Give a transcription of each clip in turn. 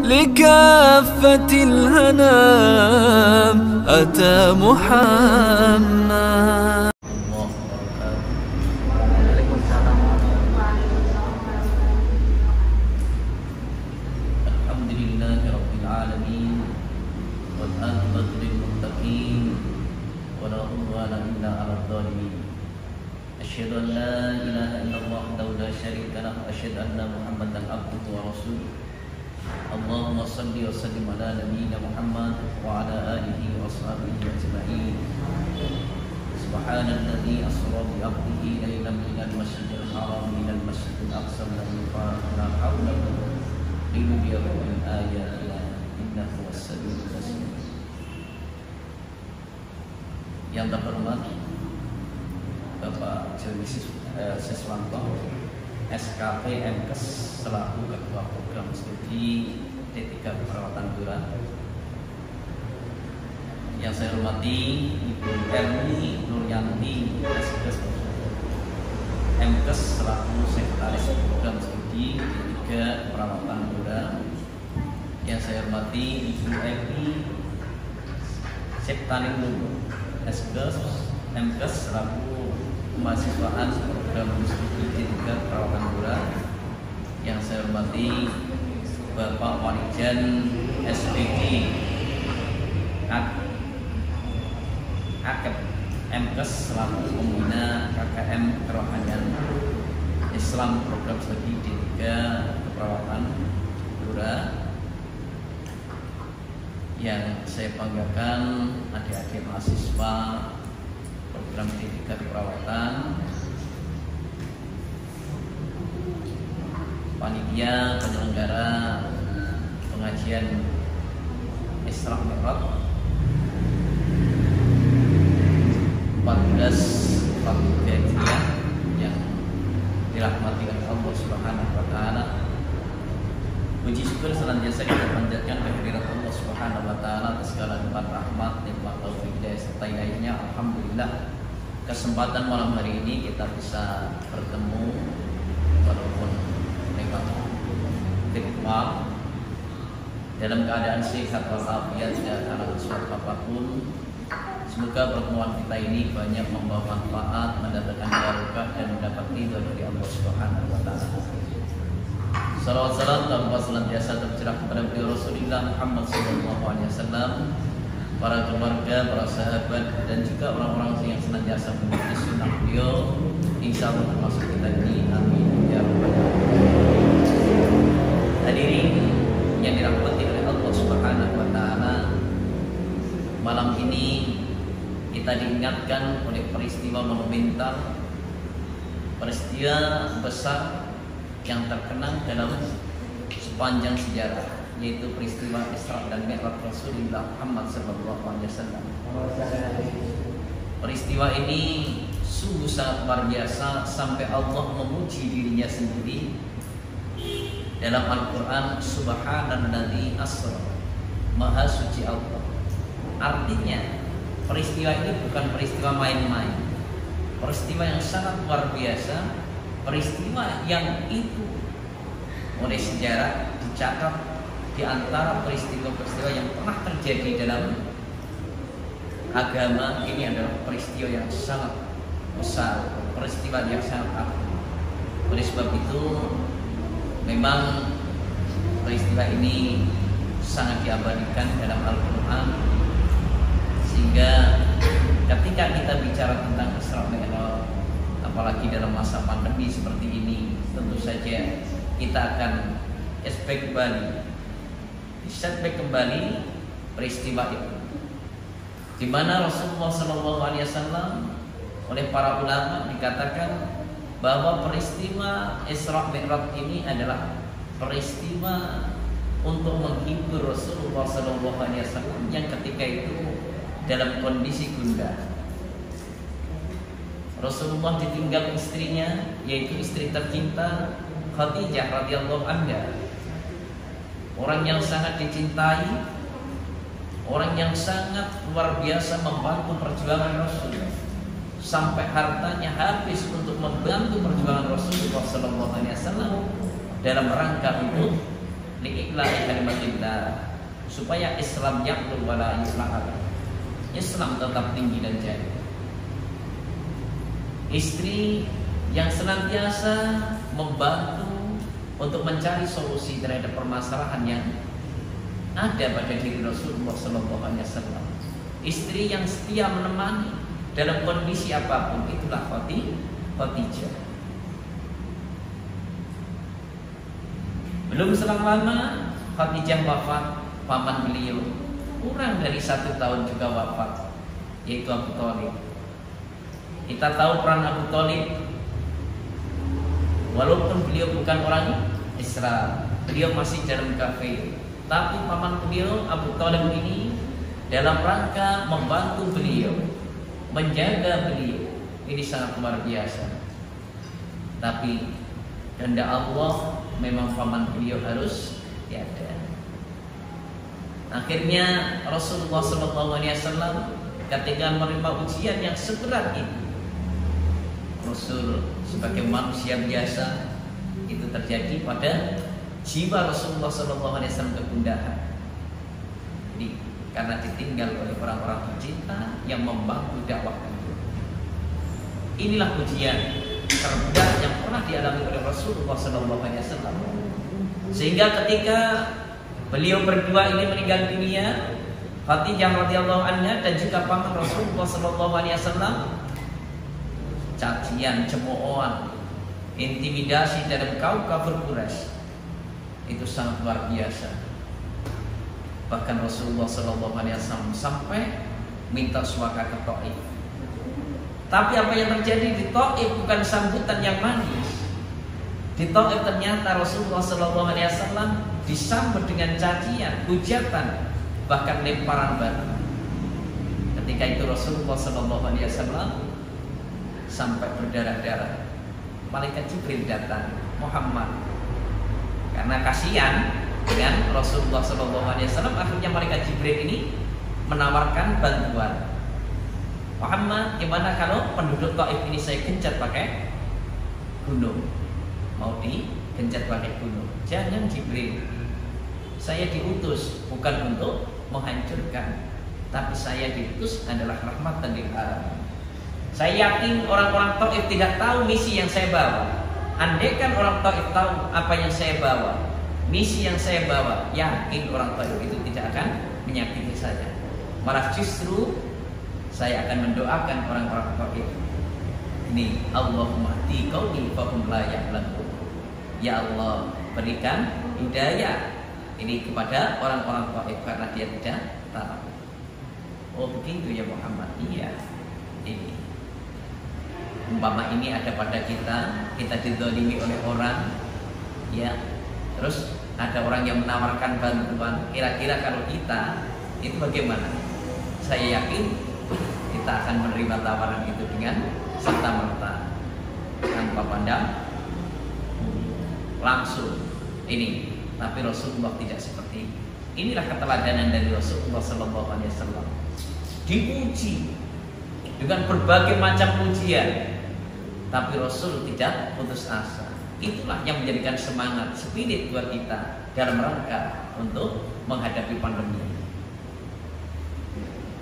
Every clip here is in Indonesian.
لكافة الهنام أتى محمد. Asyhadu an la ilaha illallah wahdahu la syarika lahu wa asyhadu anna Muhammadan abduhu wa rasuluh. Allahumma shalli wa sallim ala nabiyyina Muhammad wa ala alihi wa ashabihi ajma'in. Subhanalladzi asra bi 'abdihi laylan minal masjidil haram ilal masjidil aqsa alladzi la hawla wa la quwwata illa billah innahu was-sami'ul basir. Yang terhormat Bapak Joni Siswanto SKP MKes selaku Ketua Program Studi D3 Keperawatan Dura. Yang saya hormati Ibu Erni Nuryanti MKes selaku Sekretaris Program Studi D3 Keperawatan Dura. Yang saya hormati Ibu Evi Septaning Lugu MKes selaku Mahasiswaan Program Studi D3 Keperawatan Dura. Yang saya hormati Bapak Wanijan SPG Akep MKes selaku pembina KKM Kerohanian Islam Program Studi D3 Keperawatan Dura. Yang saya banggakan adik-adik mahasiswa Program D3 Keperawatan, panitia penyelenggara pengajian Isra Mi'raj 1443 Hijriah yang dirahmati oleh Allah Subhanahu wa taala. Puji syukur senantiasa kita panjatkan kehadirat Allah Subhanahu wa taala atas segala limpahan rahmat, nikmat, taufik, hidayah serta lainnya. Alhamdulillah, kesempatan malam hari ini kita bisa bertemu walaupun lewat virtual dalam keadaan sehat walafiat, tidak ada sesuatu apapun. Semoga pertemuan kita ini banyak membawa manfaat, mendatangkan barokah dan mendapat ridho dari Allah Subhanahu wa taala. Salawat salam tanpa senantiasa tercurah kepada beliau Rasulullah Muhammad SAW, para keluarga, para sahabat, dan juga orang-orang yang senantiasa mengikuti sunnah beliau. Insya Allah termasuk kita ini. Amin ya rabbal alamin. Hadirin yang dirahmati oleh Allah Subhanahu wa taala, malam ini kita diingatkan oleh peristiwa monumental, peristiwa besar yang terkenang dalam sepanjang sejarah, yaitu peristiwa Isra dan Mi'raj Rasulullah Muhammad SAW. Peristiwa ini sungguh sangat luar biasa sampai Allah memuji dirinya sendiri dalam Al-Quran. Subhanalladzi asra, maha suci Allah. Artinya peristiwa ini bukan peristiwa main-main, peristiwa yang sangat luar biasa, peristiwa yang itu oleh sejarah dicatat di antara peristiwa-peristiwa yang pernah terjadi dalam agama. Ini adalah peristiwa yang sangat besar, peristiwa yang sangat agung. Oleh sebab itu memang peristiwa ini sangat diabadikan dalam Al-Quran, sehingga ketika kita bicara tentang Isra Mi'raj, apalagi dalam masa pandemi seperti ini, tentu saja kita akan setback kembali peristiwa itu, di mana Rasulullah SAW oleh para ulama dikatakan bahwa peristiwa Isra Mi'raj ini adalah peristiwa untuk menghibur Rasulullah SAW yang ketika itu dalam kondisi gundah. Rasulullah ditinggal istrinya, yaitu istri tercinta Khadijah radhiyallahu anha, orang yang sangat dicintai, orang yang sangat luar biasa membantu perjuangan Rasul, sampai hartanya habis untuk membantu perjuangan Rasulullah SAW dalam rangka untuk li'iqla'i kalimatillah, supaya Islam yaqul wala yuslahal. Islam tetap tinggi dan jaya. Istri yang senantiasa membantu untuk mencari solusi terhadap permasalahan yang ada pada diri Rasulullah SAW. Istri yang setia menemani dalam kondisi apapun, itulah Khadijah. Belum selang lama Khadijah wafat, paman beliau kurang dari 1 tahun juga wafat, yaitu Abu Thalib. Kita tahu peran Abu Thalib, walaupun beliau bukan orang Islam, beliau masih dalam kafir, tapi paman beliau Abu Thalib ini dalam rangka membantu beliau, menjaga beliau, ini sangat luar biasa. Tapi kehendak Allah, memang paman beliau harus tiada. Akhirnya Rasulullah SAW ketika menerima ujian yang seberat ini, Rasul sebagai manusia biasa, itu terjadi pada jiwa Rasulullah SAW kegundahan. Jadi karena ditinggal oleh orang-orang tercinta yang membantu dakwah beliau. Inilah ujian terberat yang pernah dialami oleh Rasulullah SAW. Sehingga ketika beliau berdua ini meninggal dunia, Khadijah radhiyallahu anha dan juga paman Rasulullah SAW, cacian, cemoohan, intimidasi dari kaum kafir Quraisy itu sangat luar biasa. Bahkan Rasulullah SAW sampai minta suaka ke Taif. Tapi apa yang terjadi di Taif bukan sambutan yang manis. Di Taif ternyata Rasulullah SAW disambut dengan cacian, hujatan, bahkan lemparan batu. Ketika itu Rasulullah SAW sampai berdarah-darah. Malaikat Jibril datang, Muhammad, karena kasihan dengan Rasulullah SAW, akhirnya malaikat Jibril ini menawarkan bantuan. Muhammad, gimana kalau penduduk Taif ini saya gencat pakai gunung? Mau digencat pakai gunung? Jangan Jibril, saya diutus bukan untuk menghancurkan, tapi saya diutus adalah rahmatan lil alamin. Saya yakin orang-orang Taif tidak tahu misi yang saya bawa. Andaikan orang Taif tahu apa yang saya bawa, misi yang saya bawa, yakin orang Taif itu tidak akan menyakiti saya. Malah justru saya akan mendoakan orang-orang Taif. Ini Allahumma hdi qaumi fahum la ya'lamun. Ya Allah, berikan hidayah ini kepada orang-orang Taif karena dia tidak tahu. Oh begitu ya Muhammad. Iya. Ini umpama ini ada pada kita dizalimi oleh orang, ya, terus ada orang yang menawarkan bantuan, kira-kira kalau kita itu bagaimana? Saya yakin kita akan menerima tawaran itu dengan serta-merta, tanpa pandang langsung. Ini, tapi Rasulullah tidak seperti ini. Inilah keteladanan dari Rasulullah SAW. Diuji dengan berbagai macam ujian, tapi Rasul tidak putus asa. Itulah yang menjadikan semangat, spirit buat kita dalam rangka untuk menghadapi pandemi.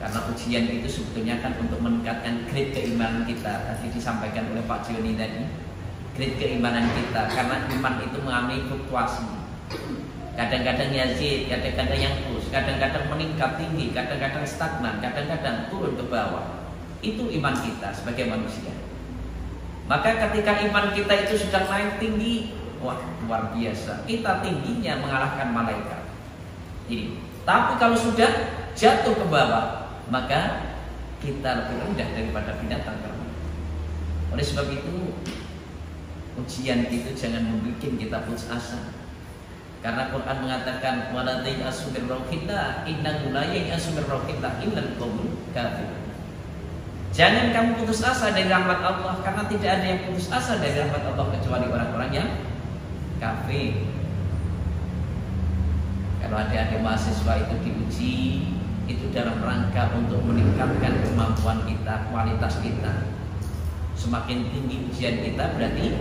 Karena ujian itu sebetulnya kan untuk meningkatkan grade keimanan kita. Tadi disampaikan oleh Pak Joni tadi, grade keimanan kita. Karena iman itu mengalami fluktuasi. Kadang-kadang yazid, kadang-kadang yang terus, kadang-kadang meningkat tinggi, kadang-kadang stagnan, kadang-kadang turun ke bawah. Itu iman kita sebagai manusia. Maka ketika iman kita itu sudah naik tinggi, wah luar biasa, kita tingginya mengalahkan malaikat. Ini. Tapi kalau sudah jatuh ke bawah, maka kita lebih rendah daripada binatang ternak. Oleh sebab itu, ujian itu jangan membuat kita putus asa. Karena Quran mengatakan wala ta'asu bir rauhillah innahu la ya'asu bir rauhillah illal qaumul kafirun. Jangan kamu putus asa dari rahmat Allah, karena tidak ada yang putus asa dari rahmat Allah kecuali orang-orang yang kafir. Kalau ada mahasiswa itu diuji, itu dalam rangka untuk meningkatkan kemampuan kita, kualitas kita. Semakin tinggi ujian kita, berarti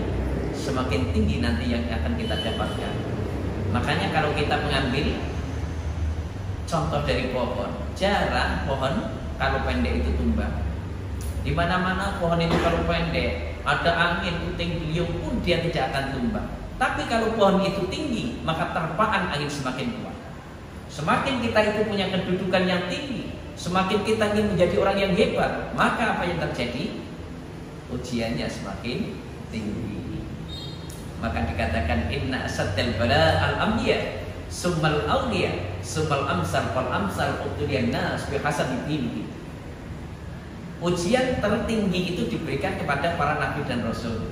semakin tinggi nanti yang akan kita dapatkan. Makanya kalau kita mengambil contoh dari pohon, jarang pohon kalau pendek itu tumbang. Di mana-mana pohon itu kalau pendek, ada angin puting beliung pun dia tidak akan tumbang. Tapi kalau pohon itu tinggi, maka terpaan angin semakin kuat. Semakin kita itu punya kedudukan yang tinggi, semakin kita ingin menjadi orang yang hebat, maka apa yang terjadi? Ujiannya semakin tinggi. Maka dikatakan inna asaddal bala al-anbiya summal awliya summal amsal fal amsal utulian nas bi hasabi dinihi. Ujian tertinggi itu diberikan kepada para nabi dan rasul.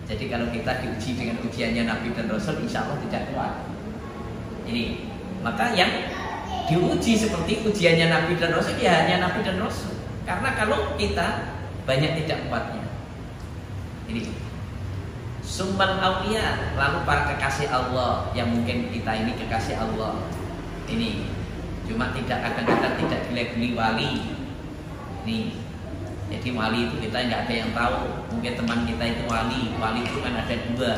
Jadi kalau kita diuji dengan ujiannya nabi dan rasul, insya Allah tidak kuat. Ini, maka yang diuji seperti ujiannya nabi dan rasul, ya hanya nabi dan rasul. Karena kalau kita banyak tidak kuatnya. Ini summal awliya, lalu para kekasih Allah, yang mungkin kita ini kekasih Allah. Ini cuma tidak kadang-kadang tidak dilabeli wali. Nih, jadi wali itu kita nggak ada yang tahu. Mungkin teman kita itu wali. Wali itu kan ada dua.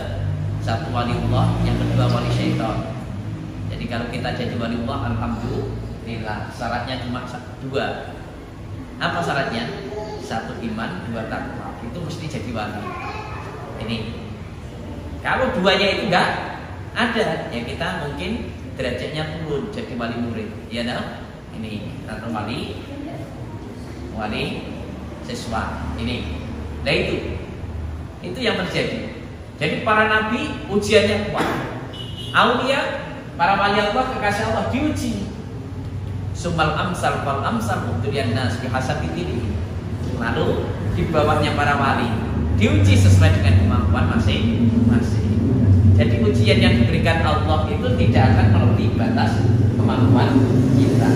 Satu wali Allah, yang kedua wali syaitan. Jadi kalau kita jadi wali Allah, alhamdulillah. Syaratnya cuma dua. Apa syaratnya? Satu iman, dua takwa. Itu mesti jadi wali. Ini. Kalau duanya itu nggak ada, ya kita mungkin derajatnya turun jadi wali murid. Ya nah, ini atau wali siswa ini. Nah itu yang terjadi. Jadi para nabi ujiannya kuat. Aulia, para wali Allah, kekasih Allah diuji. Sumal amsal fal amsal utulian nas bihasabi diri. Lalu di bawahnya para wali diuji sesuai dengan kemampuan masing-masing. Jadi ujian yang diberikan Allah itu tidak akan melebihi batas kemampuan kita.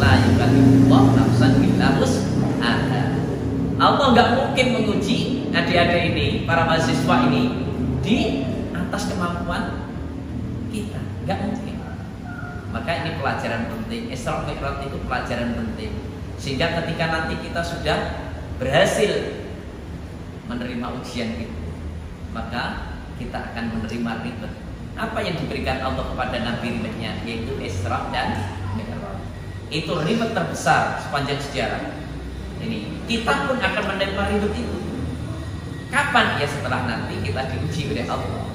La yukallifullahu nafsan illa wus'aha. Allah nggak mungkin menguji adik-adik ini, para mahasiswa ini di atas kemampuan kita, nggak mungkin. Maka ini pelajaran penting. Isra Mi'raj itu pelajaran penting. Sehingga ketika nanti kita sudah berhasil menerima ujian itu, maka kita akan menerima ribet. Apa yang diberikan Allah kepada Nabi ribetnya, yaitu Isra dan Mi'raj. Itu ribet terbesar sepanjang sejarah. Ini kita pun akan menerima ribet itu. Kapan? Ya setelah nanti kita diuji oleh Allah.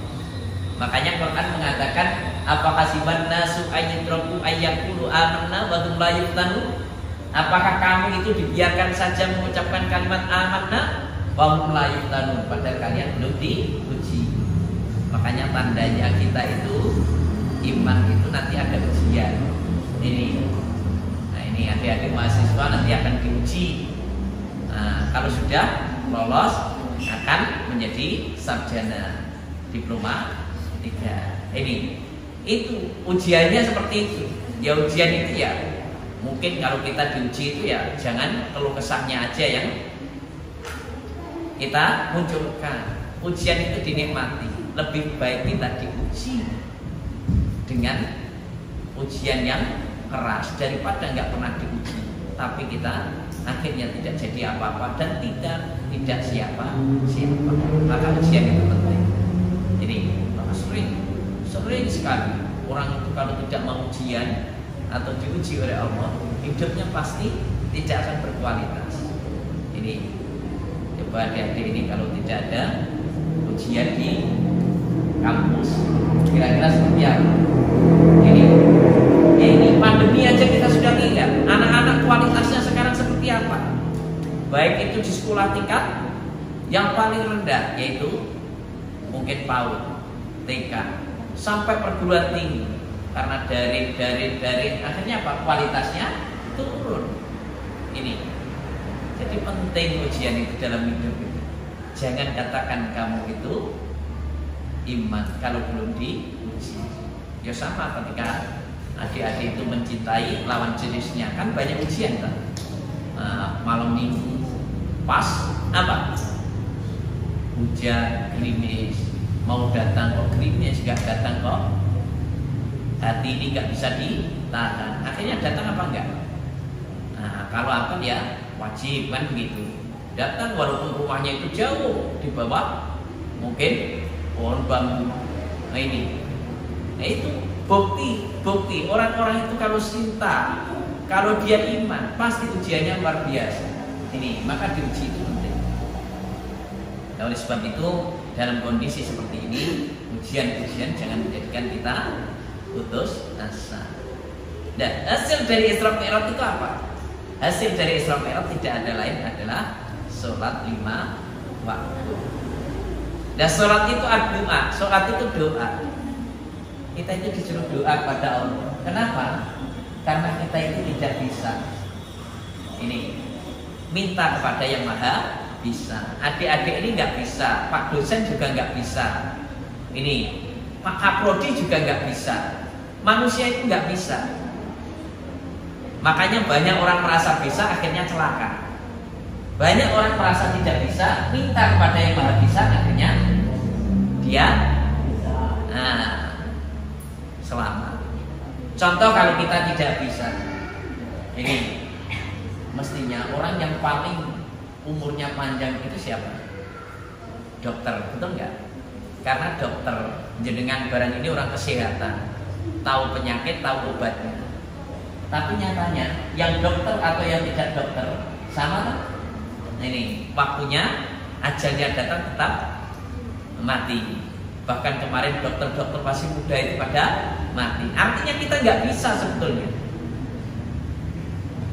Makanya Quran mengatakan, apa hasiban nasu ayyutraku ayyaqulu amanna wa hum la yuftanun? Apakah kamu itu dibiarkan saja mengucapkan kalimat amanna wa hum la yuftanun, padahal kalian belum diuji. Makanya tandanya kita itu iman itu nanti ada ujian. Ini. Nah, ini adik-adik mahasiswa nanti akan diuji. Nah, kalau sudah lolos akan menjadi sarjana diploma 3. Ini itu ujiannya seperti itu. Ya ujian itu ya mungkin kalau kita diuji itu ya jangan keluh kesahnya aja yang kita munculkan. Ujian itu dinikmati. Lebih baik kita diuji dengan ujian yang keras daripada nggak pernah diuji, tapi kita akhirnya tidak jadi apa-apa dan tidak siapa. Maka ujian itu penting. Jadi sering sekali orang itu kalau tidak mau ujian atau diuji oleh Allah, hidupnya pasti tidak akan berkualitas. Ini coba adik-adik ini kalau tidak ada ujian di kampus, kira-kira seperti apa? Ini pandemi aja kita sudah lihat anak-anak kualitasnya sekarang seperti apa. Baik itu di sekolah tingkat yang paling rendah, yaitu mungkin PAUD, TK, sampai perguruan tinggi. Karena daring, akhirnya apa? Kualitasnya turun. Ini. Jadi penting ujian itu dalam hidup itu. Jangan katakan kamu itu iman kalau belum diuji. Ya sama ketika adik-adik itu mencintai lawan jenisnya, kan banyak ujian kan. Malam minggu pas apa? Hujan, gerimis, mau datang kok gerimis, gak datang kok. Hati ini gak bisa ditahan. Akhirnya datang apa enggak? Nah, kalau apa ya wajib kan begitu. Datang walaupun rumahnya itu jauh di bawah, mungkin pohon bambu. Nah ini Nah, itu bukti orang-orang itu kalau cinta, kalau dia iman, pasti ujiannya luar biasa. Ini maka diuji itu penting. Nah, oleh sebab itu dalam kondisi seperti ini, ujian-ujian jangan menjadikan kita putus asa. Dan hasil dari Isra Mi'raj itu apa? Hasil dari Isra Mi'raj tidak ada lain adalah sholat 5 waktu. Dan sholat itu doa, sholat itu doa. Kita itu disuruh doa kepada Allah. Kenapa? Karena kita itu tidak bisa. Ini minta kepada yang maha bisa. Adik-adik ini nggak bisa, Pak dosen juga nggak bisa. Ini Pak Kaprodi juga nggak bisa. Manusia itu nggak bisa. Makanya banyak orang merasa bisa, akhirnya celaka. Banyak orang merasa tidak bisa, minta kepada yang maha bisa, akhirnya dia selamat. Contoh kalau kita tidak bisa, ini mestinya orang yang paling umurnya panjang itu siapa? Dokter, betul nggak? Karena dokter jenengan barang ini orang kesehatan, tahu penyakit, tahu obatnya. Tapi nyatanya yang dokter atau yang tidak dokter sama kan? Ini waktunya ajalnya datang tetap mati. Bahkan kemarin dokter-dokter masih muda itu pada mati. Artinya kita nggak bisa sebetulnya.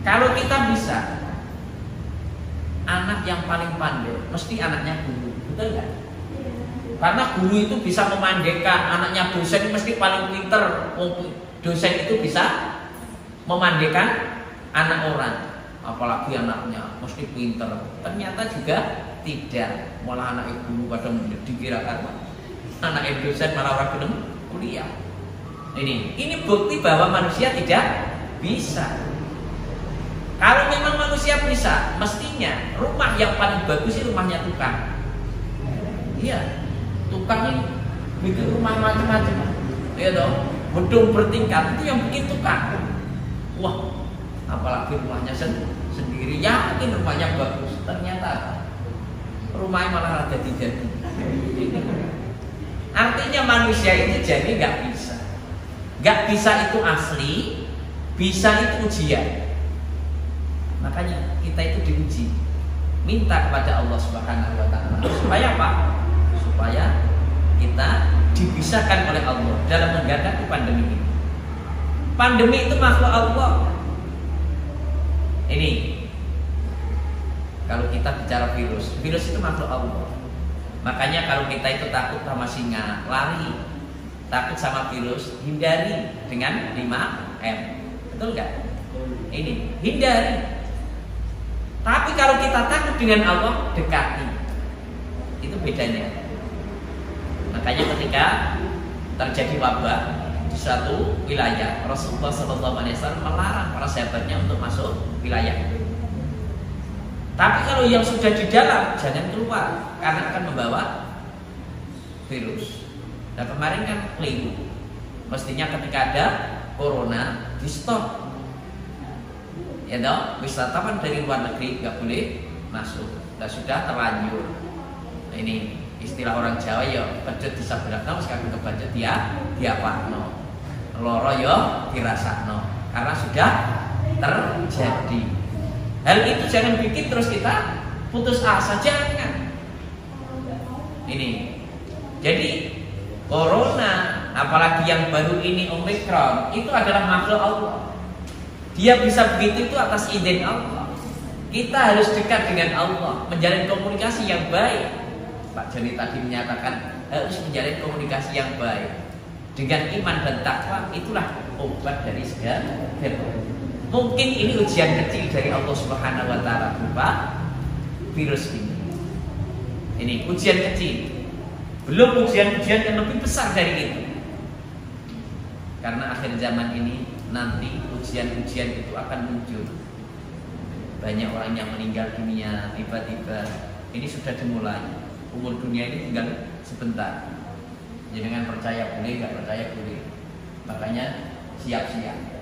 Kalau kita bisa, anak yang paling pandai mesti anaknya guru, betul nggak? Karena guru itu bisa memandaikan, anaknya dosen mesti paling pinter. Dosen itu bisa memandaikan anak orang, apalagi anaknya mesti pinter. Ternyata juga tidak, malah anak ibu pada dikirakan anak dosen malah orang belum kuliah. Ini bukti bahwa manusia tidak bisa. Kalau memang manusia bisa, mestinya rumah yang paling bagus itu rumahnya tukang. Iya, tukang ini bikin rumah macam-macam. Iya dong, gedung bertingkat itu yang bikin tukang. Wah, apalagi rumahnya sendiri, yakin rumahnya bagus, ternyata rumahnya malah ada jadi. Artinya manusia itu jadi nggak bisa. Nggak bisa itu asli, bisa itu ujian. Makanya kita itu diuji, minta kepada Allah Subhanahu Wa Taala supaya apa? Supaya kita dipisahkan oleh Allah dalam menghadapi pandemi ini. Pandemi itu makhluk Allah. Ini kalau kita bicara virus itu makhluk Allah. Makanya kalau kita itu takut sama singa, lari. Takut sama virus, hindari dengan 5M. Betul nggak? Ini hindari. Tapi kalau kita takut dengan Allah, dekati. Itu bedanya. Makanya ketika terjadi wabah di suatu wilayah, Rasulullah SAW melarang para sahabatnya untuk masuk wilayah itu. Tapi kalau yang sudah di dalam jangan keluar karena akan membawa virus. Nah kemarin kan keliru. Mestinya ketika ada corona di stop. Ya toh, wisatawan dari luar negeri nggak boleh masuk. Nah sudah terlanjur. Nah, ini istilah orang Jawa ya, pedet disabrakno wis kagem kebajet dia pakno. Loro ya dirasakno. Karena sudah terjadi. Hal itu jangan bikin terus kita putus asa, jangan. Ini. Jadi corona, apalagi yang baru ini Omicron, itu adalah makhluk Allah. Dia bisa begitu itu atas izin Allah. Kita harus dekat dengan Allah, menjalin komunikasi yang baik. Pak Joni tadi menyatakan harus menjalin komunikasi yang baik. Dengan iman dan takwa, itulah obat dari segala virus. Mungkin ini ujian kecil dari Allah Subhanahu Wa Taala berupa virus ini. Ini ujian kecil. Belum ujian-ujian yang lebih besar dari itu. Karena akhir zaman ini nanti ujian-ujian itu akan muncul. Banyak orang yang meninggal dunia tiba-tiba. Ini sudah dimulai. Umur dunia ini tinggal sebentar. Jangan percaya boleh, nggak percaya boleh. Makanya siap-siap.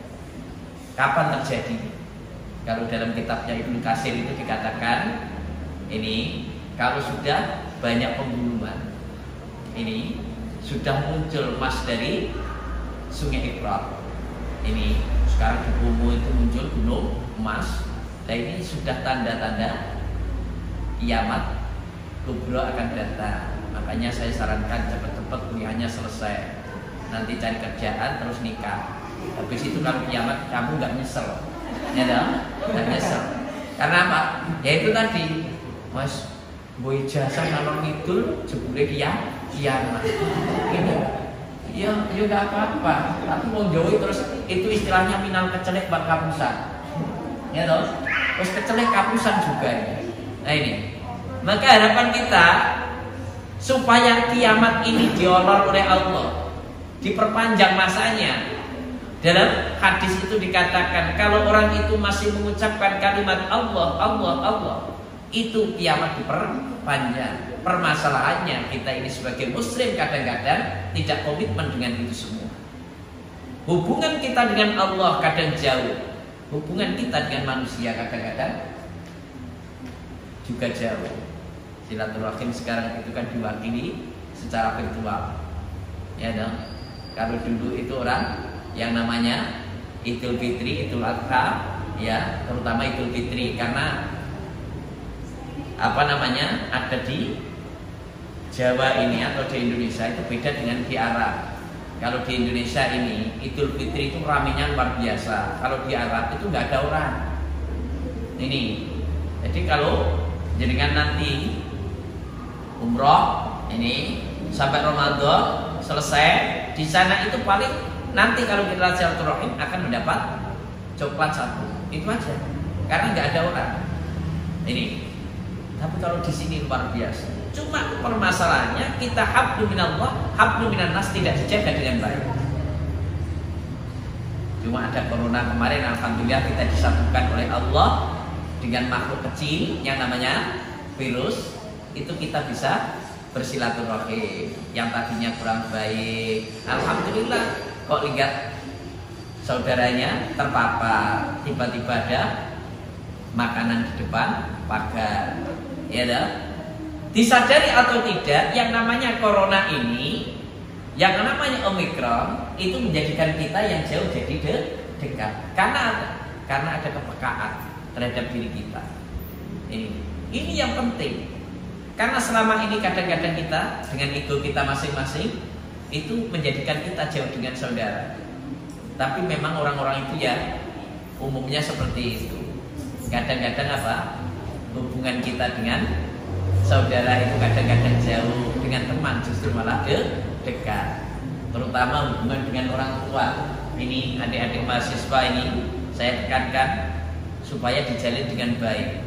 Kapan terjadi? Kalau dalam kitabnya Ibnu Katsir itu dikatakan ini kalau sudah banyak pembunuhan, ini sudah muncul emas dari Sungai Efrat. Ini sekarang di Bromo itu muncul gunung emas. Nah ini sudah tanda-tanda kiamat kubra akan datang. Makanya saya sarankan cepat-cepat kuliahnya selesai. Nanti cari kerjaan terus nikah. Habis itu kalau kiamat kamu nggak nyesel, ya dong? Nggak nyesel. Karena apa? Ya itu tadi, Mas. Boy jasa ngalor ngidul jebule kiamat. Ini ya nggak apa-apa. Tapi mau jauh terus itu istilahnya minal kecelek bak kapusan. Ya dong? Terus kecelek kapusan juga ya. Nah ini. Maka harapan kita supaya kiamat ini diolor oleh Allah, diperpanjang masanya. Dalam hadis itu dikatakan kalau orang itu masih mengucapkan kalimat Allah, Allah, Allah, itu kiamat diperpanjang. Permasalahannya kita ini sebagai muslim kadang-kadang tidak komitmen dengan itu semua. Hubungan kita dengan Allah kadang jauh. Hubungan kita dengan manusia kadang-kadang juga jauh. Silaturahim sekarang itu kan diwakili secara virtual. Ya dong. Kalau dulu itu orang yang namanya Idul Fitri, Idul Adha, ya, terutama Idul Fitri karena apa namanya ada di Jawa ini atau di Indonesia itu beda dengan di Arab. Kalau di Indonesia ini Idul Fitri itu ramenya luar biasa. Kalau di Arab itu nggak ada orang. Ini, jadi kalau jenengan nanti umroh ini sampai Ramadan selesai di sana itu paling nanti kalau kita silaturahim akan mendapat coklat satu, itu aja, karena nggak ada orang. Ini, tapi kalau di sini luar biasa. Cuma permasalahannya kita hablu minallah, hablu minan nas tidak dijaga dengan baik. Cuma ada corona kemarin, alhamdulillah kita disatukan oleh Allah dengan makhluk kecil yang namanya virus. Itu kita bisa bersilaturahim. Yang tadinya kurang baik, alhamdulillah. Kok lihat saudaranya terpapar, tiba-tiba ada makanan di depan pagar, ya dah. Disadari atau tidak, yang namanya corona ini, yang namanya Omikron, itu menjadikan kita yang jauh jadi dekat. Karena ada kepekaan terhadap diri kita. Ini yang penting. Karena selama ini kadang-kadang kita dengan ego kita masing-masing itu menjadikan kita jauh dengan saudara. Tapi memang orang-orang itu ya umumnya seperti itu. Kadang-kadang apa? Hubungan kita dengan saudara itu kadang-kadang jauh, dengan teman justru malah dekat. Terutama hubungan dengan orang tua. Ini adik-adik mahasiswa ini saya tekankan supaya dijalin dengan baik.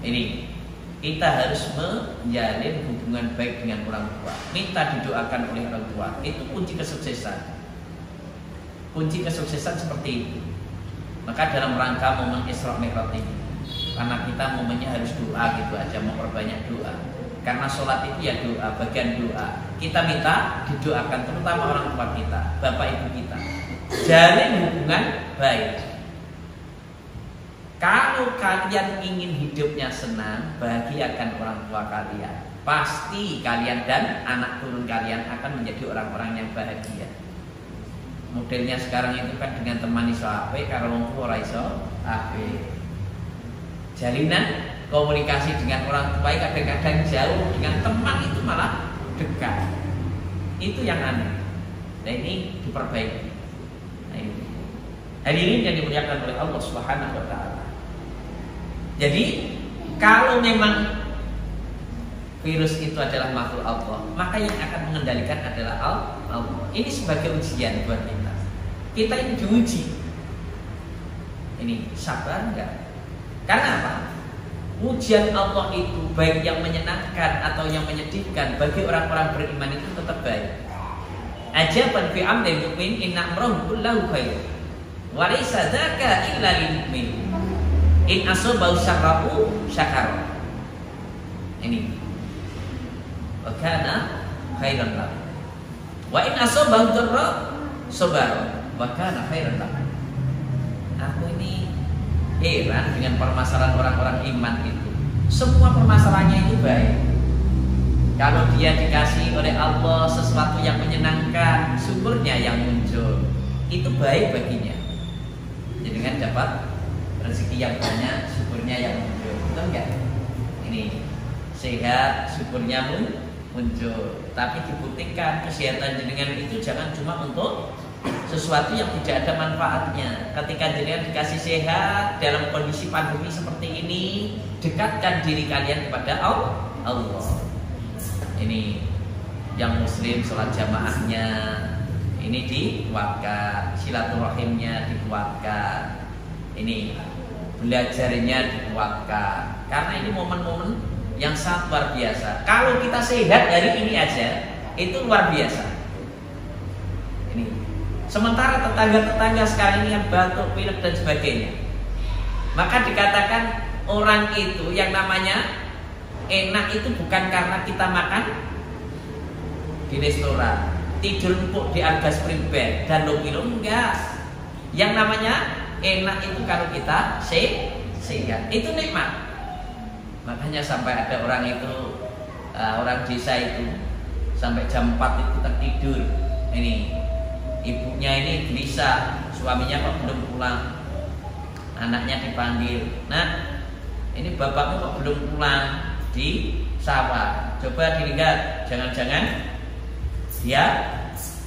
Ini kita harus menjalin hubungan baik dengan orang tua. Minta didoakan oleh orang tua. Itu kunci kesuksesan. Kunci kesuksesan seperti itu. Maka dalam rangka momen Isra Mi'raj ini, karena kita momennya harus doa gitu aja, memperbanyak doa. Karena sholat itu ya doa, bagian doa. Kita minta didoakan, terutama orang tua kita, bapak ibu kita. Jalin hubungan baik. Kalau kalian ingin hidupnya senang, bahagiakan orang tua kalian. Pasti kalian dan anak turun kalian akan menjadi orang-orang yang bahagia. Modelnya sekarang itu kan dengan teman iso ape, karo wong tua ora iso ape. Jalinan komunikasi dengan orang tua kadang-kadang jauh, dengan teman itu malah dekat. Itu yang aneh. Nah ini diperbaiki. Nah ini. Hadirin yang dimuliakan oleh Allah Subhanahu wa taala. Jadi kalau memang virus itu adalah makhluk Allah, maka yang akan mengendalikan adalah Allah. Ini sebagai ujian buat kita. Kita ini diuji. Ini sabar enggak? Karena apa? Ujian Allah itu baik yang menyenangkan atau yang menyedihkan bagi orang-orang beriman itu tetap baik. Ajaban fi amril mu'min inna amrahu kullahu khair. Wa laysa dzaka illa lil mu'min. In asobau syarahu syakar. Ini wa kana khairan lahu. Wa in asobau dharra sabar wa kana khairan lahu. Aku ini heran dengan permasalahan orang-orang iman itu. Semua permasalahannya itu baik. Kalau dia dikasih oleh Allah sesuatu yang menyenangkan, syukurnya yang muncul. Itu baik baginya. Jadi dengan dapat rezeki yang banyak, syukurnya yang muncul. Betul enggak? Ini sehat, syukurnya muncul. Tapi dibuktikan kesehatan jenengan itu jangan cuma untuk sesuatu yang tidak ada manfaatnya. Ketika jenengan dikasih sehat dalam kondisi pandemi seperti ini, dekatkan diri kalian kepada Allah. Ini yang muslim sholat jamaahnya ini dikuatkan, silaturahimnya dikuatkan, ini belajarnya dikuatkan. Karena ini momen-momen yang sangat luar biasa. Kalau kita sehat dari ini aja, itu luar biasa. Ini. Sementara tetangga-tetangga sekarang ini yang batuk, pilek dan sebagainya. Maka dikatakan orang itu yang namanya enak itu bukan karena kita makan di restoran, tidur empuk di harga spring bed dan lo-lo, enggak. Yang namanya enak itu kalau kita sehat, itu nikmat. Makanya sampai ada orang itu, orang desa itu sampai jam 4 itu tertidur. Ini ibunya ini gelisah, suaminya kok belum pulang. Anaknya dipanggil, "Nak, ini bapakmu kok belum pulang di sawah. Coba dilihat, jangan-jangan dia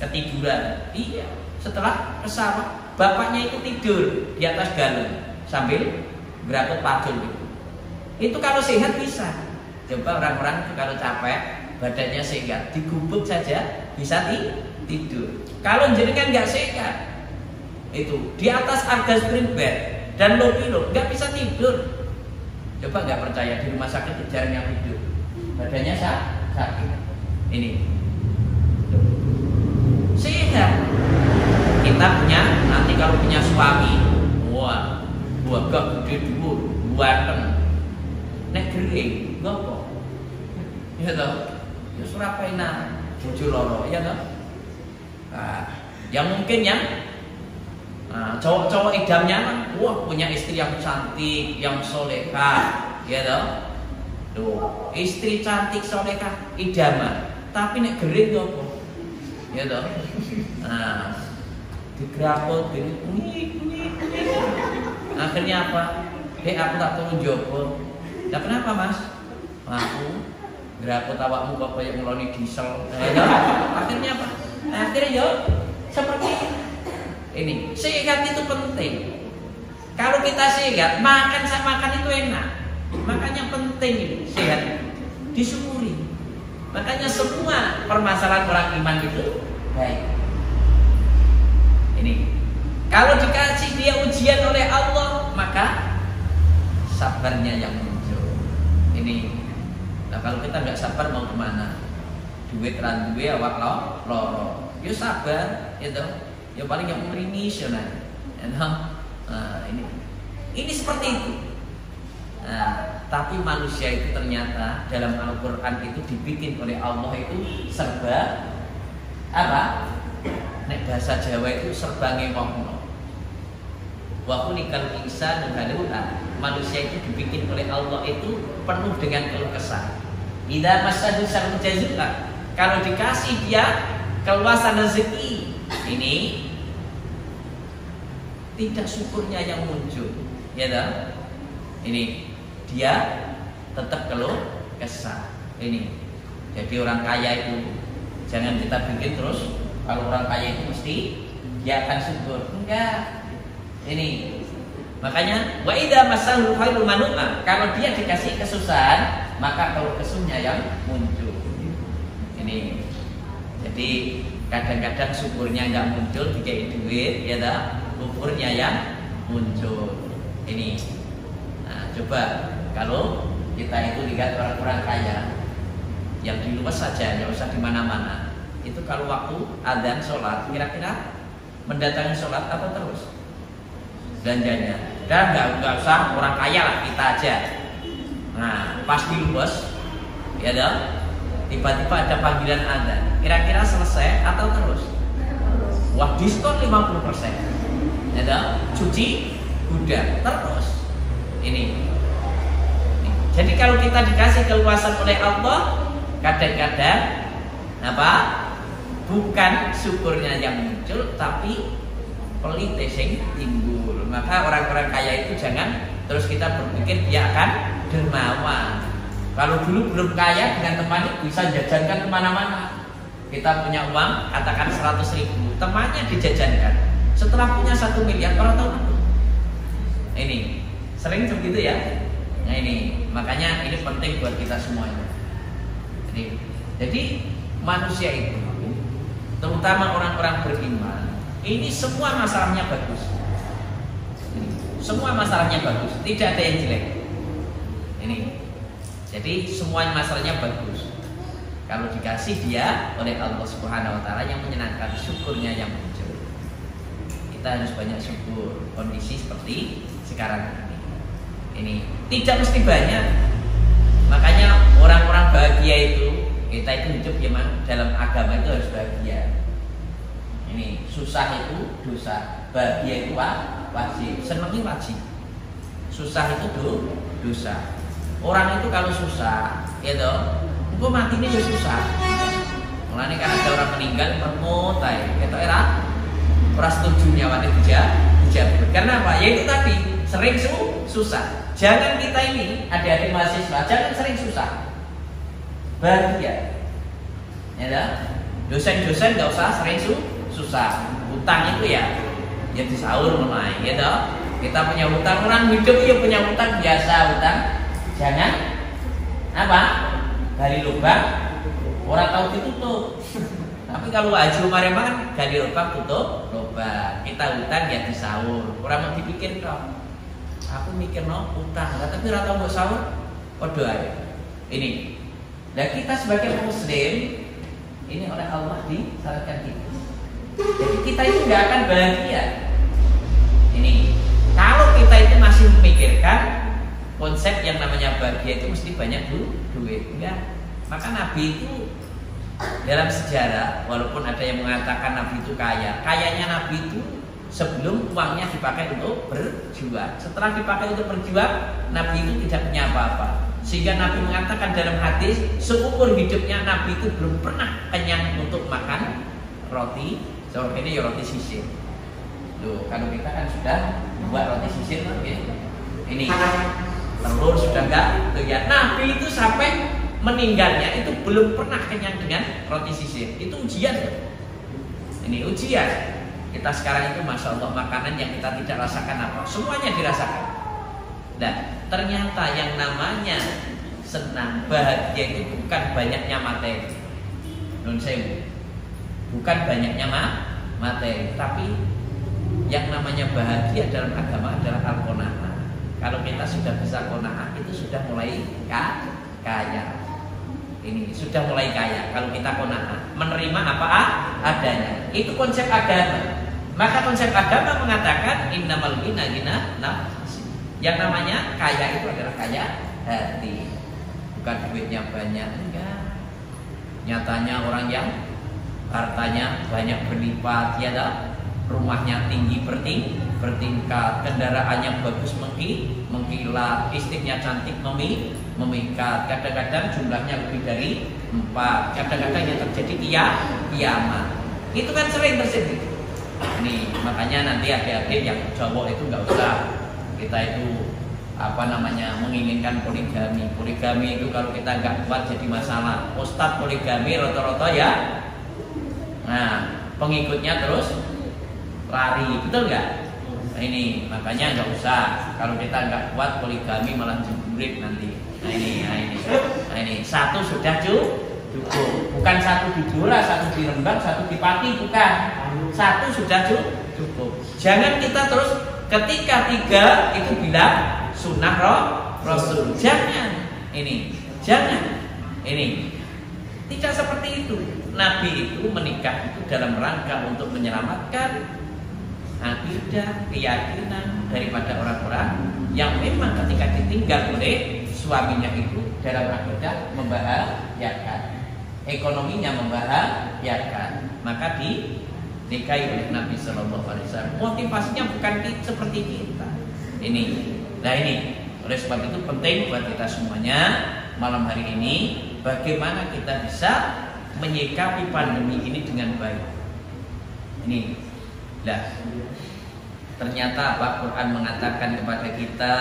ketiduran." Iya, setelah ke sawah, bapaknya itu tidur di atas galon sambil berakut pacul gitu. Itu kalau sehat bisa. Coba orang-orang itu kalau capek, badannya sehat, digubuk saja bisa tidur. Kalau jenengan nggak sehat, itu di atas harga spring bed dan low-low nggak bisa tidur. Coba nggak percaya, di rumah sakit jarang yang tidur, badannya sakit. Ini sehat. Kita punya, nanti kalau punya suami, wah, gak gede dulu, buatan, nek gering, gopo, ya toh, ya Surabaya, bojo loro, ya toh. Nah, yang mungkin yang cowok-cowok idamnya, wah punya istri yang cantik, yang solehah, ya toh. Tuh, istri cantik solehah idaman, tapi nek gering gopo, ya toh. Nah, digerapot gini, akhirnya apa? Aku tak turun jopo. Nah, kenapa mas? Aku gerapot awakmu kok kayak ngeloni diesel. Akhirnya apa? Akhirnya yo seperti ini. Sehat itu penting. Kalau kita sehat, makan itu enak. Makanya penting sehat disyukuri. Makanya semua permasalahan orang iman itu baik. Ini kalau dikasih dia ujian oleh Allah, maka sabarnya yang muncul. Ini. Nah, kalau kita nggak sabar mau kemana? Duit ran duwe awak loro. Yo sabar, gitu. Ya paling yang merimis ya nah. Ini seperti itu. Nah, tapi manusia itu ternyata dalam Al-Qur'an itu dibikin oleh Allah itu serba apa? Nek bahasa Jawa itu serba ngemohno. Wa kulikal insanu halu'a. Manusia itu dibikin oleh Allah itu penuh dengan keluh kesah. Idza massahu syarru jazua. Kalau dikasih dia keluasan rezeki, ini tidak syukurnya yang muncul, ya dah. Ini dia tetap keluh kesah. Ini. Jadi orang kaya itu jangan kita bikin terus kalau orang kaya itu mesti dia akan syukur. Enggak. Ini. Makanya wa idza massahu khairul manu'a. Kalau dia dikasih kesusahan, maka keluh kesahnya yang muncul. Ini. Jadi kadang-kadang syukurnya enggak muncul dikasih duit, ya dah. Syukurnya yang muncul. Ini. Nah, coba kalau kita itu lihat orang-orang kaya yang di luar saja, nggak usah di mana-mana. Itu kalau waktu adzan sholat, kira-kira mendatangi sholat atau terus belanjanya? Dan nggak usah orang kaya lah, kita aja. Nah, pas di bos, ya dong, tiba-tiba ada panggilan adzan. Kira-kira selesai atau terus? Wah, diskon 50%. Ya dong, cuci gudang terus. Ini. Jadi kalau kita dikasih keluasan oleh Allah, kadang-kadang apa? Bukan syukurnya yang muncul, tapi pelite sing timbul. Maka orang-orang kaya itu jangan terus kita berpikir dia akan dermawan. Kalau dulu belum kaya dengan temannya bisa jajankan kemana-mana. Kita punya uang, katakan 100.000, temannya dijajankan. Setelah punya 1 miliar, orang tahu itu. Ini sering begitu ya. Nah ini makanya ini penting buat kita semuanya. Jadi manusia itu, terutama orang-orang beriman, ini semua masalahnya bagus. Semua masalahnya bagus, tidak ada yang jelek. Ini, jadi semua masalahnya bagus. Kalau dikasih dia oleh Allah Subhanahu Wa Taala yang menyenangkan, syukurnya yang muncul. Kita harus banyak syukur kondisi seperti sekarang ini. Ini tidak mesti banyak. Makanya orang-orang bahagia itu, kita itu hidup memang dalam agama itu harus bahagia. Ini susah itu dosa, bahagia itu wajib, senang itu wajib. Susah itu dosa. Orang itu kalau susah, ya toh, engko matinya juga susah. Mulane kan ada orang meninggal permotai, gitu era. Ora setuju nyawane dijabut. Karena apa? Ya itu tadi, sering susah. Jangan kita ini adik-adik mahasiswa, jangan sering susah. Bahagia. Ya toh? Dosen-dosen enggak usah sering susah. Utang itu ya disaur mulai, ya toh. Kita punya hutang, orang hidup ya punya hutang biasa hutang. Jangan apa? Gali lubang orang tahu ditutup. Tapi kalau haji kemarin kan gali lubang tutup lubang. Kita hutang ya disaur. Orang mau dipikir kok. Aku mikir hutang, tapi ora tau mbok sahur. Padha ae. Ini. Dan kita sebagai muslim ini oleh Allah disyaratkan kita. Jadi kita itu nggak akan bahagia. Ini kalau kita itu masih memikirkan konsep yang namanya bahagia itu mesti banyak duit, enggak? Maka Nabi itu dalam sejarah, walaupun ada yang mengatakan Nabi itu kaya, kayanya Nabi itu sebelum uangnya dipakai untuk berjuang. Setelah dipakai untuk berjuang, Nabi itu tidak punya apa-apa. Sehingga Nabi mengatakan dalam hadis, seumur hidupnya Nabi itu belum pernah kenyang untuk makan roti. So, ini ya roti sisir. Loh, kalau kita kan sudah buat roti sisir, gitu. Ini telur sudah enggak tuh ya. Nabi itu sampai meninggalnya itu belum pernah kenyang dengan roti sisir. Itu ujian. Ini ujian. Kita sekarang itu masya Allah makanan yang kita tidak rasakan apa, semuanya dirasakan. Nah, ternyata yang namanya senang, bahagia itu bukan banyaknya materi. Non sewu. Bukan banyaknya materi, tapi yang namanya bahagia dalam agama adalah al-qanaah. Kalau kita sudah bisa qanaah itu sudah mulai kaya. Ini sudah mulai kaya kalau kita qanaah, menerima apa adanya. Itu konsep agama. Maka konsep agama mengatakan innamal ghina ghina nafsi. Yang namanya kaya itu adalah kaya hati. Bukan duitnya banyak, enggak. Nyatanya orang yang hartanya banyak berlipat, ya dah. Rumahnya tinggi bertingkat, kendaraannya bagus mengkilat, istrinya cantik memikat, kadang-kadang jumlahnya lebih dari 4, kadang-kadang yang terjadi kiamat. Itu kan sering terjadi. Ini makanya nanti adik-adik yang cowok itu nggak usah kita itu menginginkan poligami. Poligami itu kalau kita nggak kuat jadi masalah. Ustadz poligami rata-rata ya. Nah pengikutnya terus lari, betul nggak? Nah, ini makanya nggak usah. Kalau kita nggak kuat poligami malah jebret nanti. Nah ini satu sudah cukup. Bukan satu di Blora, satu di Rembang, satu di Pati, bukan. Satu sudah cukup. Jangan kita terus ketika 3 itu bilang sunnah Rasul. Jangan. Ini tidak seperti itu. Nabi itu menikah itu dalam rangka untuk menyelamatkan akidah, keyakinan daripada orang-orang yang memang ketika ditinggal oleh suaminya itu dalam akidah membahagiakan, ekonominya membahagiakan, maka dinikahi oleh Nabi Sallallahu Alaihi Wasallam. Motivasinya bukan seperti kita. Nah ini oleh sebab itu penting buat kita semuanya malam hari ini bagaimana kita bisa menyikapi pandemi ini dengan baik. Ini, ternyata Quran mengatakan kepada kita,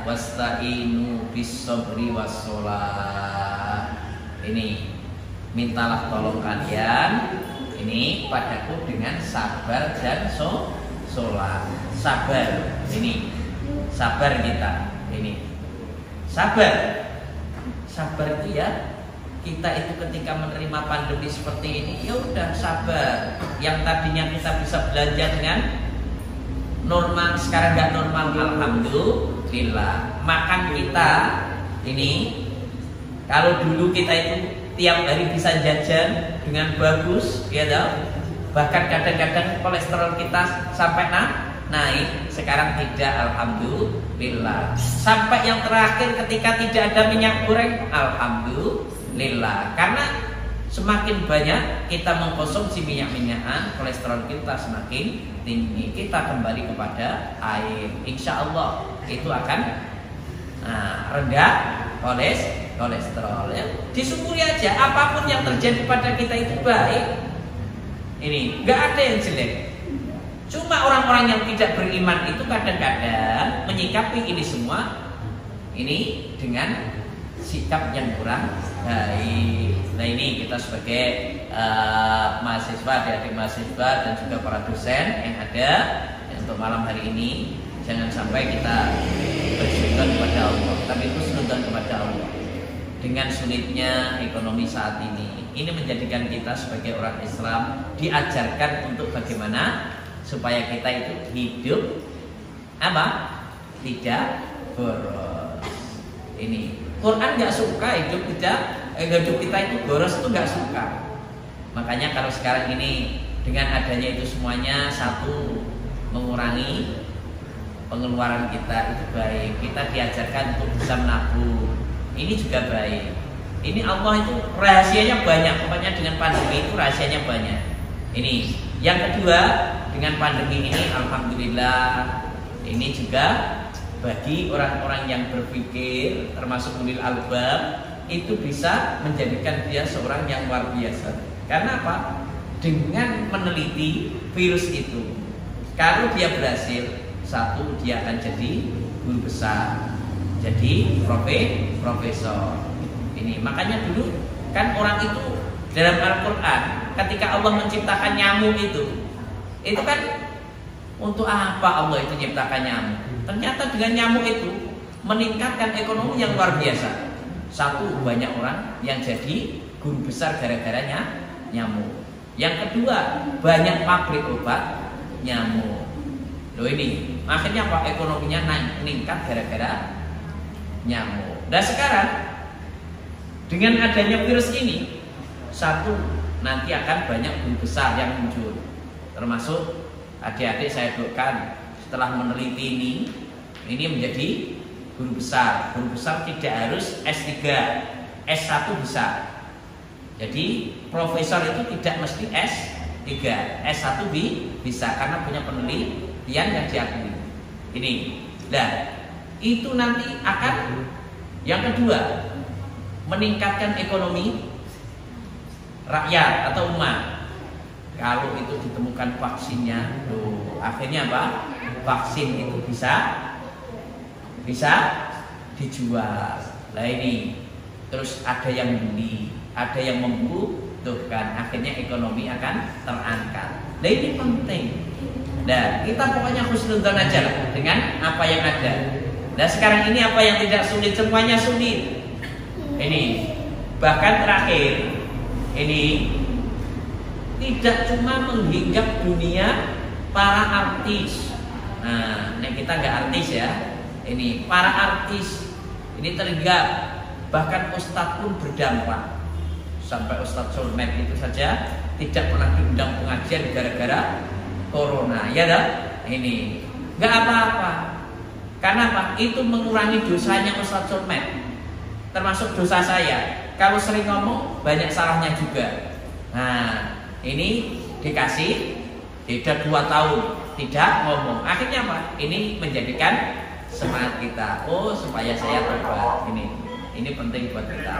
wasta'inu bis-sabri was-shalah. Ini, mintalah tolong kalian ini padaku dengan sabar dan sholat. Sabar, ini sabar kita, ini sabar itu ya. Kita itu ketika menerima pandemi seperti ini, ya udah sabar. Yang tadinya kita bisa belanja dengan normal, sekarang nggak normal, alhamdulillah. Makan kita ini, kalau dulu kita itu tiap hari bisa jajan dengan bagus, ya toh. Bahkan kadang-kadang kolesterol kita sampai naik, sekarang tidak, alhamdulillah. Sampai yang terakhir ketika tidak ada minyak goreng, alhamdulillah. Karena semakin banyak kita mengkonsumsi minyak-minyakan, kolesterol kita semakin tinggi. Kita kembali kepada air, insya Allah itu akan rendah kolesterol ya. Disyukuri aja, apapun yang terjadi pada kita itu baik. Ini nggak ada yang jelek. Cuma orang-orang yang tidak beriman itu kadang-kadang menyikapi ini semua ini dengan sikap yang kurang baik. Nah, ini kita sebagai mahasiswa, adik-adik mahasiswa dan juga para dosen yang ada untuk malam hari ini, jangan sampai kita bersyukur kepada Allah, tapi husnudzon kepada Allah. Dengan sulitnya ekonomi saat ini menjadikan kita sebagai orang Islam diajarkan untuk bagaimana supaya kita itu hidup tidak boros. Ini Quran nggak suka hidup kita itu boros, itu nggak suka. Makanya kalau sekarang ini dengan adanya itu semuanya, satu, mengurangi pengeluaran kita itu baik. Kita diajarkan untuk bisa menabung, ini juga baik. Ini Allah itu rahasianya banyak. Pokoknya dengan pandemi itu rahasianya banyak. Ini yang kedua, dengan pandemi ini alhamdulillah ini juga bagi orang-orang yang berpikir, termasuk ulil albab, itu bisa menjadikan dia seorang yang luar biasa. Karena apa? Dengan meneliti virus itu, kalau dia berhasil, satu, dia akan jadi guru besar, jadi profesor. Ini makanya dulu kan orang itu dalam Al-Quran ketika Allah menciptakan nyamuk itu kan untuk apa Allah itu menciptakan nyamuk? Ternyata dengan nyamuk itu meningkatkan ekonomi yang luar biasa. Satu, banyak orang yang jadi guru besar gara-gara nyamuk. Yang kedua, banyak pabrik obat nyamuk. Loh, ini akhirnya apa? Ekonominya meningkat gara-gara nyamuk. Dan sekarang dengan adanya virus ini, satu, nanti akan banyak guru besar yang muncul. Termasuk adik-adik saya doakan setelah meneliti ini menjadi guru besar. Guru besar tidak harus S3, S1 bisa. Jadi profesor itu tidak mesti S3, S1 bisa karena punya penelitian yang diakui. Ini, itu nanti akan yang kedua, meningkatkan ekonomi rakyat atau umat. Kalau itu ditemukan vaksinnya, akhirnya apa? Vaksin itu bisa dijual. Nah, ini terus ada yang beli, ada yang membutuhkan, akhirnya ekonomi akan terangkat. Nah, ini penting. Nah, kita pokoknya husnudzon aja lah dengan apa yang ada. Nah, sekarang ini apa yang tidak sulit, semuanya sulit. Ini bahkan terakhir ini tidak cuma menghinggap dunia para artis. Nah, kita nggak artis ya. Ini para artis ini terhinggap, bahkan ustadz pun berdampak. Sampai Ustadz Solmed itu saja tidak pernah diundang pengajian gara-gara corona. Ya dah, ini nggak apa-apa. Karena apa? Itu mengurangi dosanya Ustadz Solmed. Termasuk dosa saya. Kalau sering ngomong banyak salahnya juga. Nah, ini dikasih tidak 2 tahun tidak ngomong. Akhirnya apa? Ini menjadikan semangat kita. Oh, supaya saya tobat. Ini penting buat kita.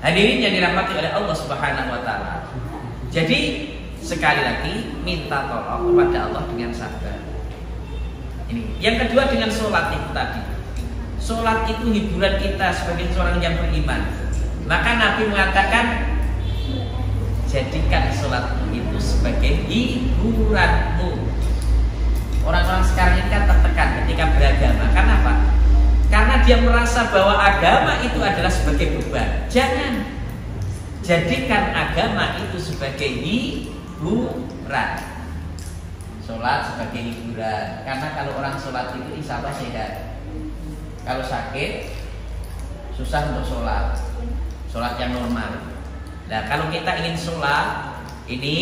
Hadirin yang dirahmati oleh Allah Subhanahu wa taala. Jadi sekali lagi minta tolong kepada Allah dengan sabar. Ini. Yang kedua dengan sholat itu tadi. Sholat itu hiburan kita sebagai seorang yang beriman. Maka Nabi mengatakan, jadikan sholatmu itu sebagai hiburanmu. Orang-orang sekarang ini kan tertekan ketika beragama. Kenapa? Karena dia merasa bahwa agama itu adalah sebagai beban. Jangan. Jadikan agama itu sebagai hiburan. Sholat sebagai hiburan. Karena kalau orang sholat itu insya Allah sehat. Kalau sakit susah untuk sholat. Sholat yang normal. Nah kalau kita ingin sholat ini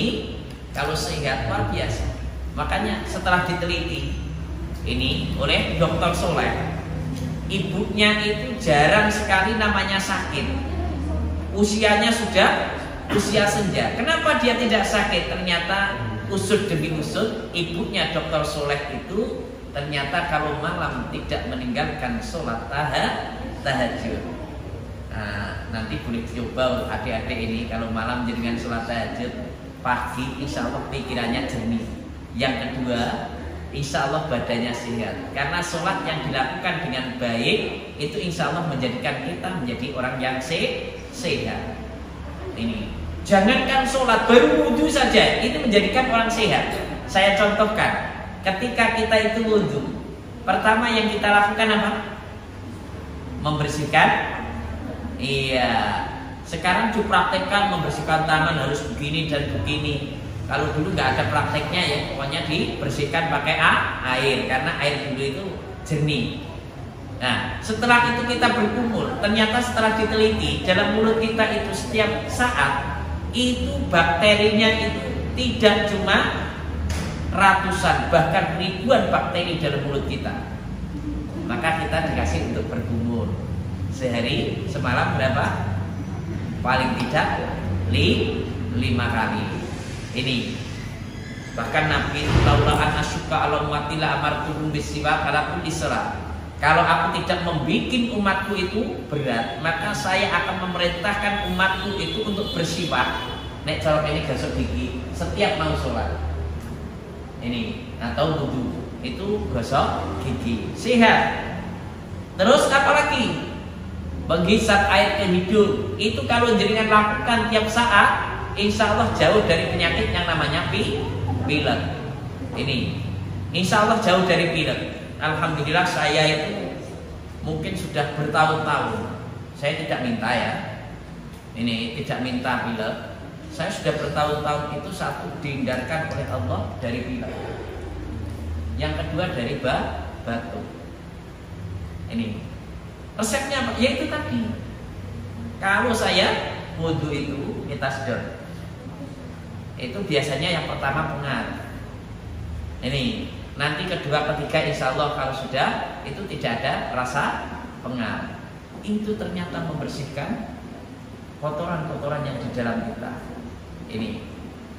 kalau sehat luar biasa. Makanya setelah diteliti ini oleh Dr. Soleh, ibunya itu jarang sekali namanya sakit. Usianya sudah usia senja. Kenapa dia tidak sakit? Ternyata usut demi usut, ibunya Dr. Soleh itu ternyata kalau malam tidak meninggalkan sholat tahajud. Nah, nanti boleh coba adik-adik ini kalau malam dengan sholat tahajud, pagi insya Allah pikirannya jernih. Yang kedua, insya Allah badannya sehat. Karena sholat yang dilakukan dengan baik itu insya Allah menjadikan kita menjadi orang yang sehat. Ini jangankan sholat, baru wudhu saja ini menjadikan orang sehat. Saya contohkan, ketika kita itu wudhu, pertama yang kita lakukan apa? Membersihkan. Iya, sekarang dipraktekkan membersihkan tangan harus begini dan begini. Kalau dulu nggak ada prakteknya ya, pokoknya dibersihkan pakai air karena air dulu itu jernih. Nah, setelah itu kita berkumur. Ternyata setelah diteliti dalam mulut kita itu setiap saat itu bakterinya itu tidak cuma ratusan bahkan ribuan bakteri dalam mulut kita. Maka kita dikasih untuk berkumur. Sehari semalam berapa? Paling tidak 5 kali. Ini bahkan Nabi laulaan asyuka ala umatila amartuhum bisiwak kalaupun diserah. Kalau aku tidak membuat umatku itu berat, maka saya akan memerintahkan umatku itu untuk bersiwak. Nek cara ini gosok gigi setiap mau sholat. Ini atau wudhu itu gosok gigi sehat. Terus apa lagi? Menghisap air ke hidung. Itu kalau jenengan lakukan tiap saat, insya Allah jauh dari penyakit yang namanya pilek. Ini insya Allah jauh dari pilek. Alhamdulillah saya itu mungkin sudah bertahun-tahun. Saya tidak minta ya. Ini tidak minta pilek. Saya sudah bertahun-tahun itu satu dihindarkan oleh Allah dari pilek. Yang kedua dari batuk. Ini resepnya apa? Ya itu tadi. Kalau saya wudhu itu kita sedot. Itu biasanya yang pertama pengat. Ini nanti kedua ketiga insya Allah kalau sudah itu tidak ada rasa pengat. Itu ternyata membersihkan kotoran-kotoran yang di dalam kita. Ini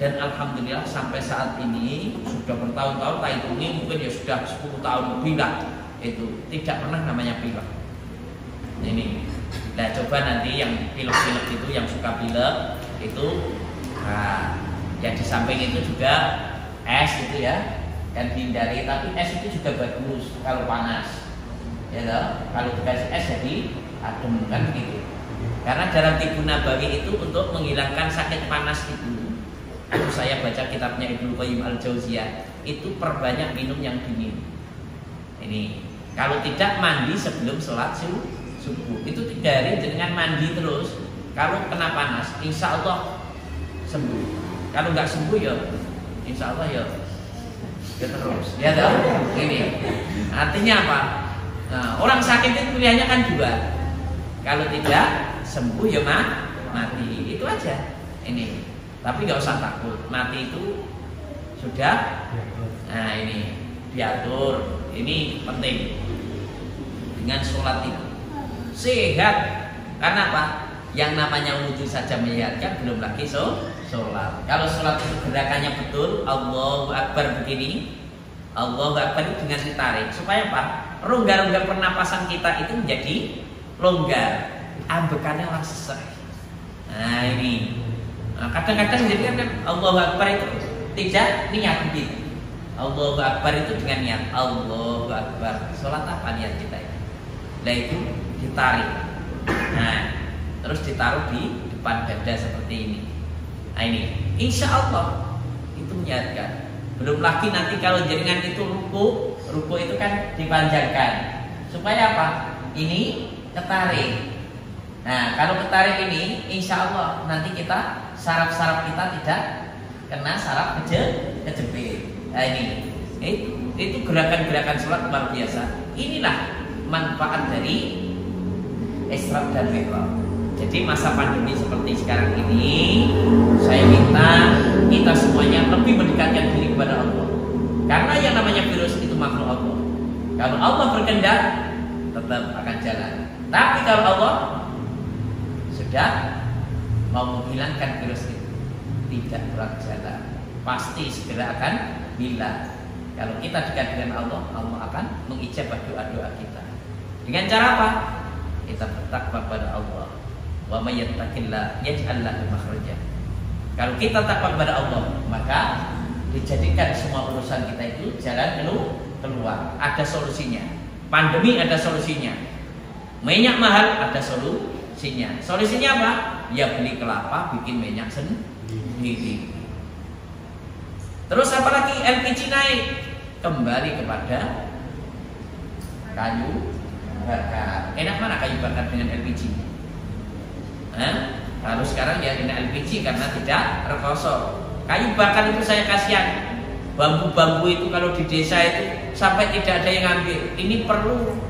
dan alhamdulillah sampai saat ini sudah bertahun-tahun. Ini mungkin ya sudah 10 tahun lebih lah. Itu tidak pernah namanya pilek. Ini. Nah coba nanti yang pilek-pilek itu yang suka pilek itu, nah, yang di samping itu juga es itu ya, kan dihindari. Tapi es itu juga bagus kalau panas, ya toh? Kalau dikasih es jadi adem kan gitu. Karena dalam Tibbun Nabawi itu untuk menghilangkan sakit panas itu saya baca kitabnya Ibnu Qayyim Al-Jauziyah itu perbanyak minum yang dingin. Ini kalau tidak mandi sebelum sholat subuh itu 3 hari dengan mandi terus. Kalau kena panas insya Allah sembuh. Kalau nggak sembuh ya insya Allah ya terus ya toh. Ini artinya apa? Nah, orang sakit itu pilihannya kan 2. Kalau tidak sembuh ya mati. Itu aja. Ini tapi nggak usah takut, mati itu sudah. Nah ini diatur. Ini penting dengan sholat itu sehat. Karena apa? Yang namanya wudhu saja menyehatkan, belum lagi sholat. Kalau sholat itu gerakannya betul, Allahu Akbar begini, Allahu Akbar itu dengan ditarik supaya apa? Rongga-rongga pernapasan kita itu menjadi longgar. Ambekannya orang sesek. Nah ini, kadang-kadang jadi kan Allahu Akbar itu tidak niat begitu. Allahu Akbar itu dengan niat Allahu Akbar. Sholat apa niat kita itu? Nah itu ditarik. Nah terus ditaruh di depan dada seperti ini. Nah ini, insya Allah itu menyiapkan. Belum lagi nanti kalau jaringan itu ruku itu kan dipanjangkan. Supaya apa? Ini ketarik. Nah kalau ketarik ini, insya Allah nanti kita saraf-saraf kita tidak kena saraf kejepit. Nah ini, itu gerakan-gerakan sholat luar biasa. Inilah manfaat dari Isra dan Mi'raj. Jadi masa pandemi seperti sekarang ini, saya minta kita semuanya lebih mendekatkan diri kepada Allah. Karena yang namanya virus itu makhluk Allah. Kalau Allah berkehendak, tetap akan jalan. Tapi kalau Allah sudah mau menghilangkan virus itu, tidak berat jalan, pasti segera akan hilang. Kalau kita dekat dengan Allah, Allah akan mengijabah doa-doa kita. Dengan cara apa? Kita bertakwa pada Allah. Wa may yattaqillah yaj'al lahu makhraja. Kalau kita takwa kepada Allah, maka dijadikan semua urusan kita itu jalan keluar. Ada solusinya. Pandemi ada solusinya. Minyak mahal ada solusinya. Solusinya apa? Ya beli kelapa, bikin minyak sendiri. Terus apalagi LPG naik, kembali kepada kayu bakar. Enak mana kayu bakar dengan LPG? Kalau sekarang ya dengan LPG karena tidak rekoso. Kayu bakar itu saya kasihan. Bambu-bambu itu kalau di desa itu sampai tidak ada yang ambil. Ini perlu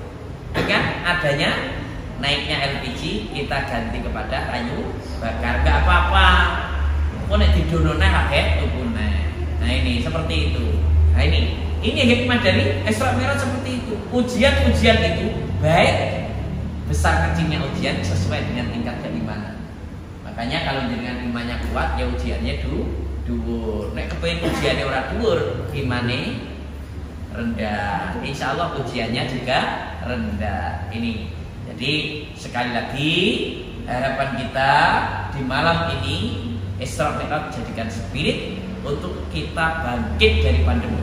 dengan adanya naiknya LPG kita ganti kepada kayu bakar. Gak apa-apa. Kok nek didonone akeh tukune. Nah ini seperti itu. Nah ini hikmah dari Isra Mi'raj seperti itu. Ujian-ujian itu baik besar kecilnya ujian sesuai dengan tingkat keimanan. Makanya kalau dengan imannya kuat ya ujiannya dhuwur. Nek kepengin ujiannya ora dhuwur, imane rendah. Insya Allah ujiannya juga rendah. Ini. Jadi sekali lagi harapan kita di malam ini Isra Mi'raj jadikan spirit untuk kita bangkit dari pandemi.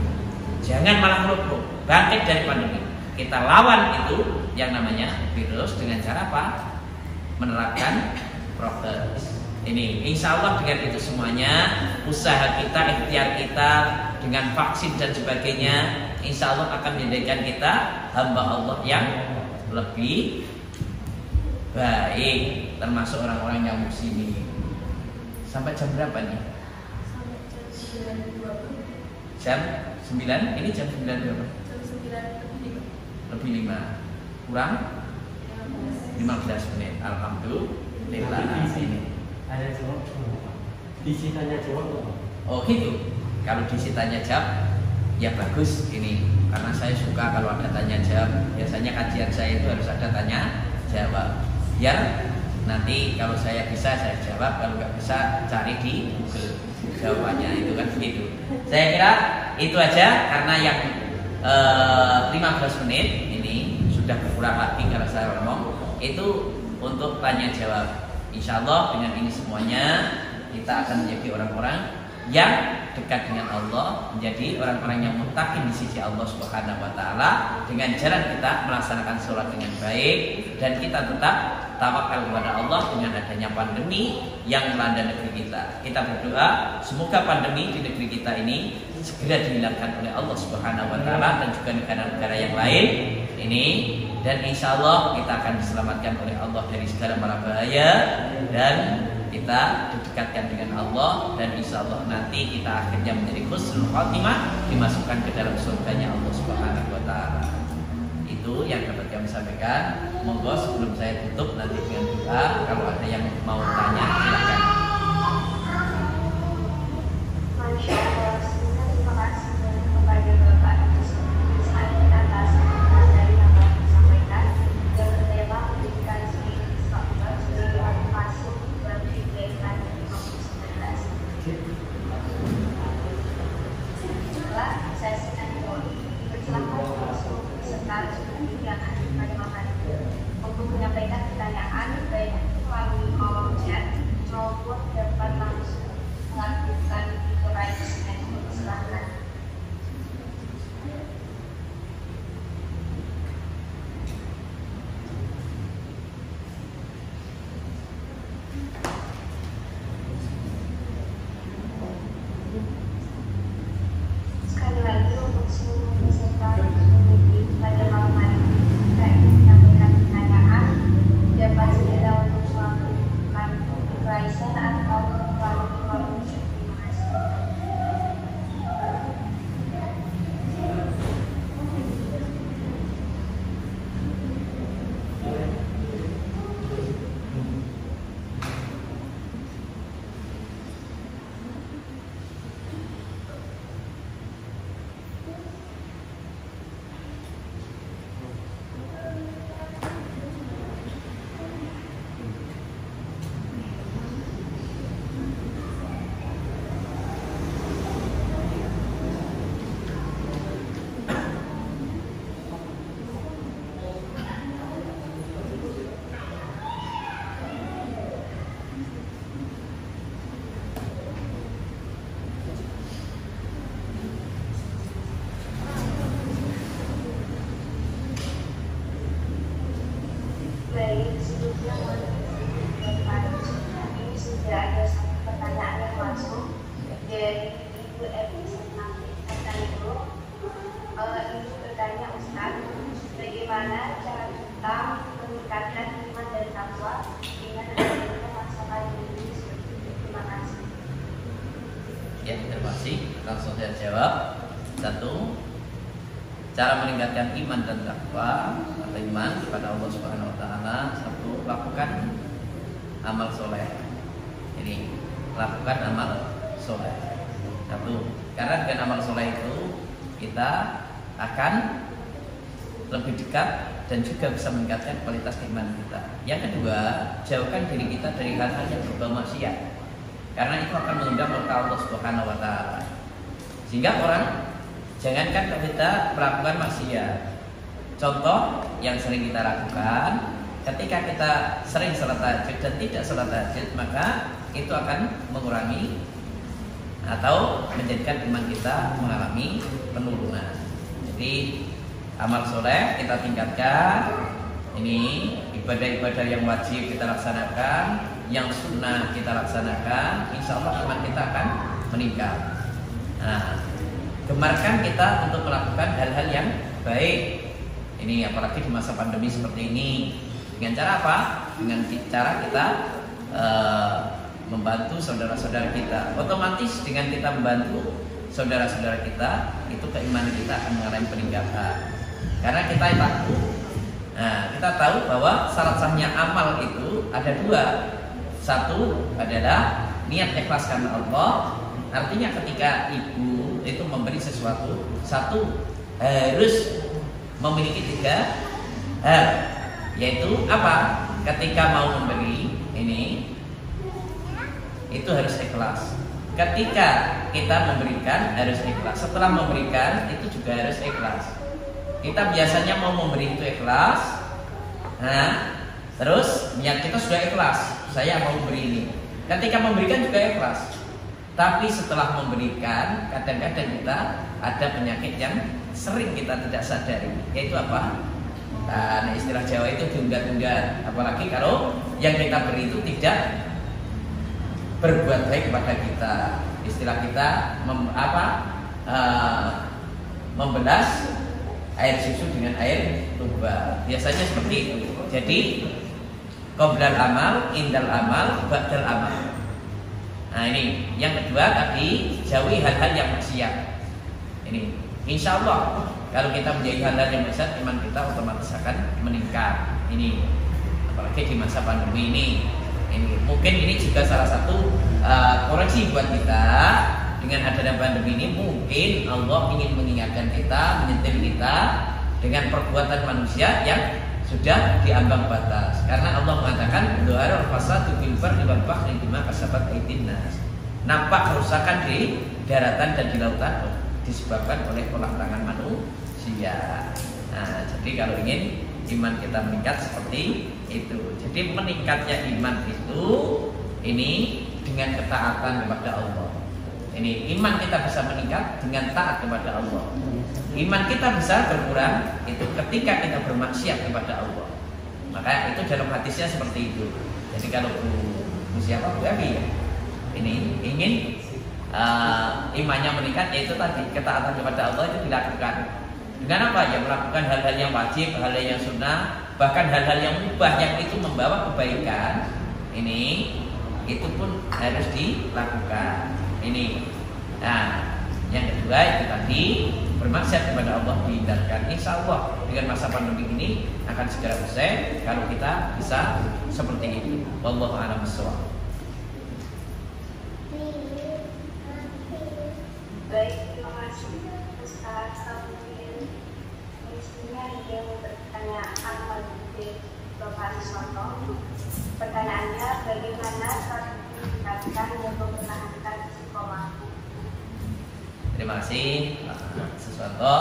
Jangan malah meluput, bangkit dari pandemi. Kita lawan itu yang namanya virus dengan cara apa? Menerapkan prokes. Ini insya Allah dengan itu semuanya usaha kita, ikhtiar kita dengan vaksin dan sebagainya, insya Allah akan menjadikan kita hamba Allah yang lebih baik, termasuk orang-orang yang muslimin. Sampai jam berapa nih? Jam 9? Ini jam 9 berapa? Jam 9 lebih 5 kurang 15 menit. Alhamdulillah. Ada jawab. Disitanya jawab. Oh gitu. Kalau disitanya jawab ya bagus ini. Karena saya suka kalau ada tanya jawab. Biasanya kajian saya itu harus ada tanya jawab. Biar nanti kalau saya bisa saya jawab, kalau nggak bisa cari di Google jawabannya, itu kan begitu. Saya kira itu aja karena yang 15 menit ini sudah berkurang lagi kalau saya ngomong itu untuk tanya jawab. Insya Allah dengan ini semuanya kita akan menjadi orang-orang yang dekat dengan Allah, menjadi orang-orang yang muttaqin di sisi Allah Subhanahu wa taala dengan jalan kita melaksanakan sholat dengan baik dan kita tetap tawakal kepada Allah dengan adanya pandemi yang melanda negeri kita. Kita berdoa semoga pandemi di negeri kita ini segera dihilangkan oleh Allah Subhanahu wa taala dan juga negara-negara yang lain ini, dan insya Allah kita akan diselamatkan oleh Allah dari segala mara bahaya dan kita didekatkan dengan Allah, dan insya Allah nanti kita akhirnya menjadi husnul khatimah, dimasukkan ke dalam surganya Allah Subhanahu wa taala. Itu yang dapat kami sampaikan. Monggo sebelum saya tutup nanti dengan doa, kalau ada yang mau tanya silakan. Masya Allah, terima kasih kepada Bapak atas dari yang telah disampaikan dan bertema pendidikan Isra Mi'raj masuk dalam kegiatan 2019. Setelah sesi ini bersilakan masuk serta yang hadir pada malam hari untuk menyampaikan pertanyaan baik melalui kolom chat Langsung saya jawab. 1, cara meningkatkan iman dan takwa atau iman kepada Allah Subhanahu wa taala. 1, lakukan amal soleh. Ini lakukan amal soleh. 1, karena dengan amal soleh itu kita akan lebih dekat dan juga bisa meningkatkan kualitas iman kita. Yang kedua, jauhkan diri kita dari hal-hal yang berbau maksiat, karena itu akan mengundang murka Allah Subhanahu wa taala. Sehingga orang, jangankan kita melakukan maksiat, contoh yang sering kita lakukan, ketika kita sering salat tahajud dan tidak salat tahajud, maka itu akan mengurangi atau menjadikan iman kita mengalami penurunan. Jadi amal soleh kita tingkatkan. Ini ibadah-ibadah yang wajib kita laksanakan, yang sunnah kita laksanakan. Insya Allah iman kita akan meningkat. Nah, gemarkan kita untuk melakukan hal-hal yang baik. Ini apalagi di masa pandemi seperti ini. Dengan cara apa? Dengan cara kita membantu saudara-saudara kita. Otomatis dengan kita membantu saudara-saudara kita, itu keimanan kita akan mengalami peningkatan. Karena kita tahu, kita tahu bahwa syarat sahnya amal itu ada 2. 1 adalah niat ikhlas karena Allah. Artinya ketika ibu itu memberi sesuatu, 1 harus memiliki 3 hal, yaitu apa? Ketika mau memberi ini, itu harus ikhlas. Ketika kita memberikan harus ikhlas. Setelah memberikan itu juga harus ikhlas. Kita biasanya mau memberi itu ikhlas. Nah, terus niat kita sudah ikhlas, saya mau memberi ini. Ketika memberikan juga ikhlas. Tapi setelah memberikan, kadang-kadang kita ada penyakit yang sering kita tidak sadari, yaitu apa? Nah, istilah Jawa itu tunda-tunda. Apalagi kalau yang kita beri itu tidak berbuat baik kepada kita. Istilah kita membelas air susu dengan air tuba. Biasanya seperti itu. Jadi qoblal amal, indal amal, ba'dal amal. Nah ini yang kedua tadi, jauhi hal-hal yang maksiat. Ini insya Allah kalau kita menjauhi hal-hal yang maksiat, iman kita otomatis akan meningkat. Ini apalagi di masa pandemi ini. Ini mungkin ini juga salah satu koreksi buat kita. Dengan adanya pandemi ini mungkin Allah ingin mengingatkan kita, menyentil kita dengan perbuatan manusia yang sudah diambang batas. Karena Allah mengatakan doa fasadu fil barri wal bahri bima kasabat aydin nas. Nampak kerusakan di daratan dan di lautan disebabkan oleh olah tangan manusia. Nah, jadi kalau ingin iman kita meningkat seperti itu. Jadi meningkatnya iman itu ini dengan ketaatan kepada Allah. Ini iman kita bisa meningkat dengan taat kepada Allah. Iman kita bisa berkurang itu ketika kita bermaksiat kepada Allah. Maka itu dalam hadisnya seperti itu. Jadi kalau siapa Bu Abi ya, ini ingin imannya meningkat, yaitu tadi ketaatan kepada Allah itu dilakukan. Dengan apa? Ya melakukan hal-hal yang wajib, hal-hal yang sunnah, bahkan hal-hal yang mubah yang itu membawa kebaikan. Ini itu pun harus dilakukan. Ini. Nah, yang kedua itu tadi bermaksiat kepada Allah dihindarkan. Insya Allah dengan masa pandemi ini akan segera usai kalau kita bisa seperti itu. Wallahu a'lam bishawab. Baik, terima kasih Ustaz. Mestinya dia bertanya apa di Bapak Iswanto. Pertanyaannya, bagaimana strategi meningkatkan dan mempertahankan istiqomah? Terima kasih Sesuatu.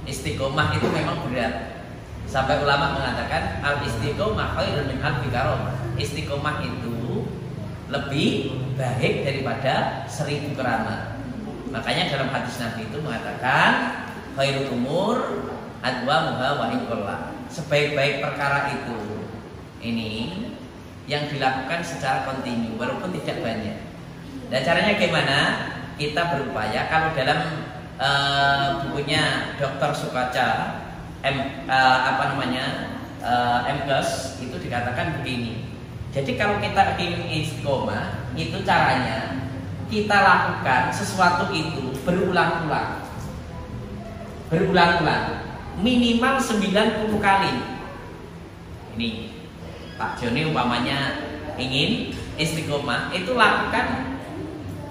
Istiqomah itu memang berat. Sampai ulama mengatakan al istiqomah khairun min alfi karamah. Istiqomah itu lebih baik daripada 1000 keramat. Makanya dalam hadis Nabi itu mengatakan khairul umur adwamuha wa in qalla. Sebaik-baik perkara itu ini yang dilakukan secara kontinu walaupun tidak banyak. Dan caranya gimana? Kita berupaya, kalau dalam bukunya Dr. Sukaca MKes itu dikatakan begini. Jadi kalau kita ingin istiqomah, itu caranya kita lakukan sesuatu itu berulang-ulang, minimal 90 kali. Ini Pak Joni umpamanya ingin istiqomah, itu lakukan.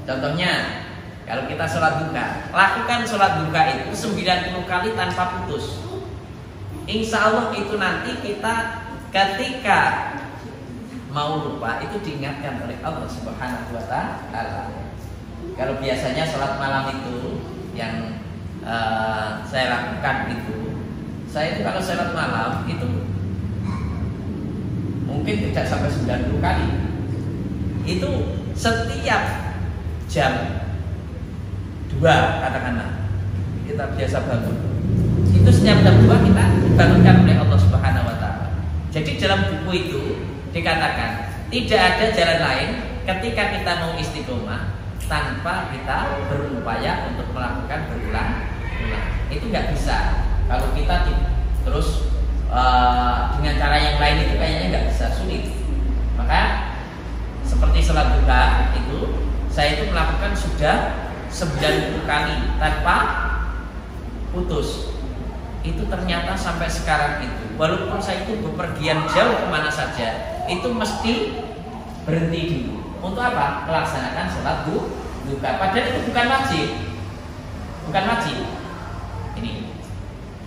Contohnya kalau kita sholat duha, lakukan sholat duha itu 90 kali tanpa putus. Insya Allah itu nanti kita ketika mau lupa itu diingatkan oleh Allah Subhanahu wa Ta'ala. Kalau biasanya sholat malam itu yang saya lakukan saya itu kalau sholat malam itu mungkin tidak sampai 90 kali. Itu setiap jam 2 katakanlah kita biasa bangun. Itu setiap jam 2 kita dibangunkan oleh Allah Subhanahu wa Ta'ala. Jadi dalam buku itu dikatakan tidak ada jalan lain ketika kita mau istiqomah tanpa kita berupaya untuk melakukan berulang-ulang. Itu nggak bisa. Kalau kita terus dengan cara yang lain itu kayaknya nggak bisa, sulit. Maka seperti sholat duha itu saya itu melakukan sudah 90 kali tanpa putus. Itu ternyata sampai sekarang itu walaupun saya itu bepergian jauh kemana saja itu mesti berhenti dulu. Untuk apa? Melaksanakan sholat duha. Padahal itu bukan wajib. Ini.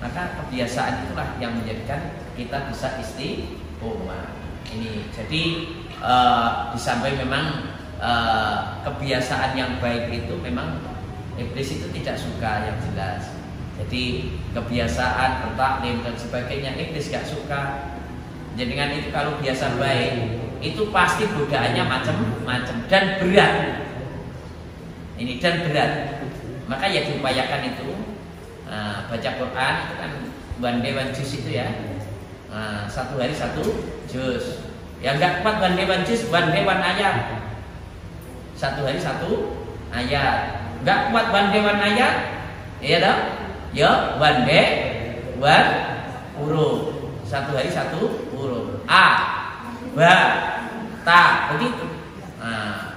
Maka kebiasaan itulah yang menjadikan kita bisa istiqomah. Ini. Jadi disampaikan memang kebiasaan yang baik itu memang iblis itu tidak suka, yang jelas. Jadi kebiasaan bertaklim dan sebagainya iblis gak suka. Jadi dengan itu kalau biasa baik itu pasti godaannya macam-macam dan berat. Ini dan berat. Maka ya diupayakan itu baca Quran itu kan one day one juz itu ya. Satu hari satu juz. Yang nggak kuat one day one juz, one day one ayat. Satu hari satu ayat. Nggak kuat one day one ayat, iya dong? Ya one day one huruf. Satu hari satu huruf. A, ba, ta, begitu.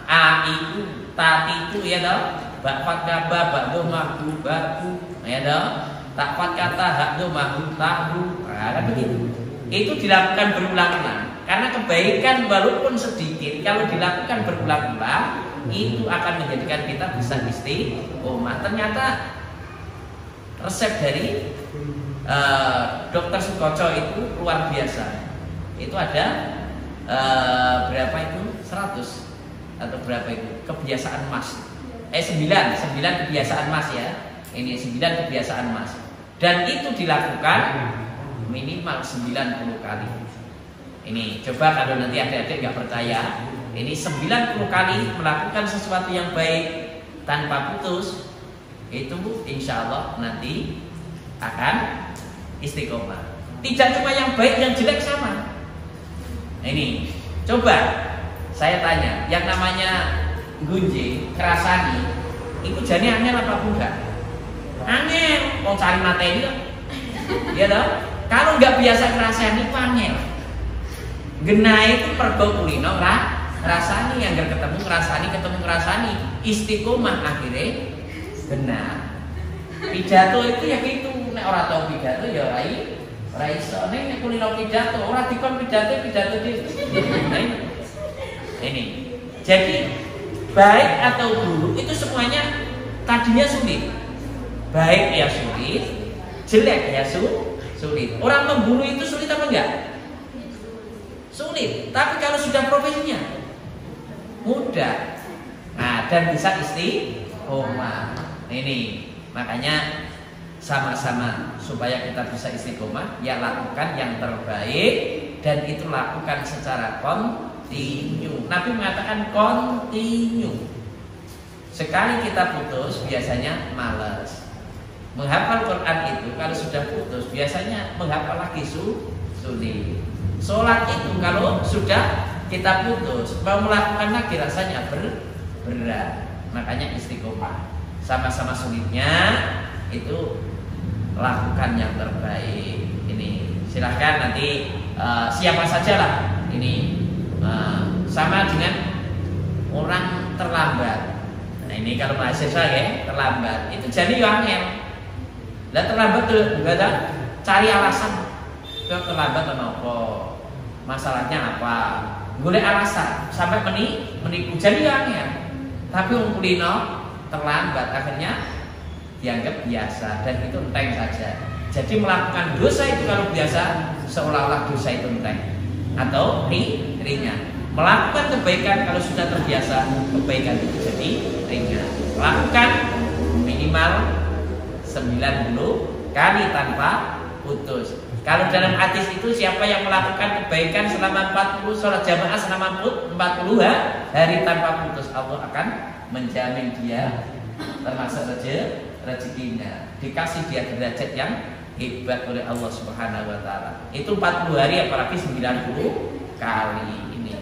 A itu, ta itu, ya dong? Ba fathah ba, ba do mahdu, baku, ya dong? Tak kata hak do mahdu, tahu. Kan begitu. Itu dilakukan berulang-ulang. Karena kebaikan walaupun sedikit, kalau dilakukan berulang-ulang, itu akan menjadikan kita bisa istiqomah. Ternyata resep dari Dr. Sukoco itu luar biasa. Itu ada berapa itu? 100 atau berapa itu? Kebiasaan emas. 9 kebiasaan emas ya. Ini 9 kebiasaan emas. Dan itu dilakukan minimal 90 kali. Ini coba kalau nanti adik-adik nggak percaya, ini 90 kali melakukan sesuatu yang baik tanpa putus, itu insya Allah nanti akan istiqomah. Tidak cuma yang baik, yang jelek sama. Ini coba saya tanya, yang namanya gunjing, kerasani, itu jadi angel apa enggak? Angel, mau cari materi kan? Ya dong. Kalau nggak biasa kerasani, itu angel. Genah itu pergo kulino rasani, yang ketemu ngerasani, istiqomah akhirnya benar. Pidato itu ya gitu, nek ora tau pidato ya ora iso. Nek kulino pidato ora dikon pidato ini. Jadi baik atau buruk itu semuanya tadinya sulit. Baik ya sulit, jelek ya sulit. Orang membunuh itu sulit apa enggak? Sulit. Tapi kalau sudah profesinya mudah. Nah, dan bisa istiqomah. Ini makanya sama-sama supaya kita bisa istiqomah, ya lakukan yang terbaik dan itu lakukan secara kontinu. Nabi mengatakan kontinu. Sekali kita putus biasanya malas. Menghafal Quran itu kalau sudah putus biasanya menghafal lagi sulit. Sholat itu kalau sudah kita putus mau melakukan lagi rasanya berat. Makanya istiqomah. Sama-sama sulitnya itu lakukan yang terbaik. Ini silahkan nanti siapa sajalah ini sama dengan orang terlambat. Nah ini kalau mahasiswa ya terlambat, itu jadi angel. Lah terlambat tuh enggak ada cari alasan. Kok terlambat kenapa? Masalahnya apa? Golek alasan sampai menipu jadi angel. Tapi wong kulino terlambat akhirnya dianggap biasa dan itu enteng saja. Jadi melakukan dosa itu kalau biasa seolah-olah dosa itu enteng atau ringan. Melakukan kebaikan kalau sudah terbiasa, kebaikan itu jadi ringan. Lakukan minimal 90 kali tanpa putus. Kalau dalam hadis itu siapa yang melakukan kebaikan selama 40 sholat jamaah selama 40 hari tanpa putus, Allah akan menjamin dia termasuk rezekinya, dikasih dia derajat yang hebat oleh Allah Subhanahu wa taala. Itu 40 hari apalagi 90 kali ini.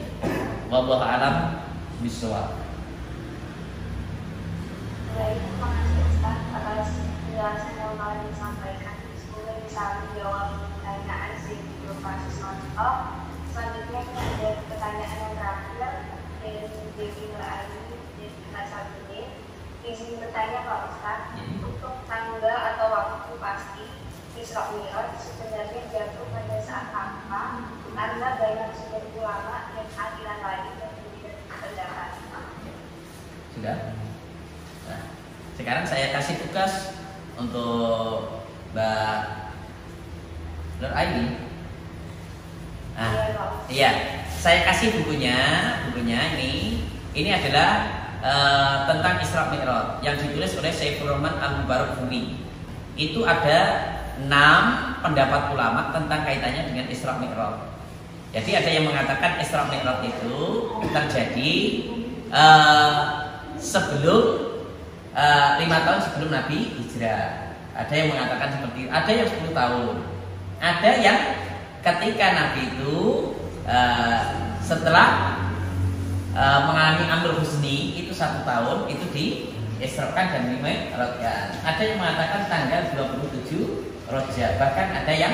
Wallahu a'lam bishawab. Baik, terima kasih Ustaz atas penjelasan yang telah disampaikan. Semoga bisa menjawab pertanyaan sebelum proses nonton. Selanjutnya kita ada pertanyaan yang terakhir dari Devi Nurani di kelas 1B. Izin bertanya Pak Ustaz, untuk tanggal atau waktu pasti Isra Mi'raj sebenarnya jatuh pada saat apa? Karena banyak sumber ulama dan aliran lain yang berbeda pendapat. Sudah? Nah, sekarang saya kasih tugas untuk Mbak Nur Aini. Nah, iya, saya kasih bukunya ini. Ini adalah tentang Isra Mi'raj yang ditulis oleh Saifur Rahman Al-Mubarakfuri. Itu ada 6 pendapat ulama tentang kaitannya dengan Isra Mi'raj. Jadi ada yang mengatakan Isra Mi'raj itu terjadi sebelum 5 tahun sebelum Nabi hijrah. Ada yang mengatakan seperti itu, ada yang 10 tahun. Ada yang ketika Nabi itu setelah mengalami Amrul Husni itu 1 tahun itu diisrakan dan dimi'rajkan. Ada yang mengatakan tanggal 27 Rajab, bahkan ada yang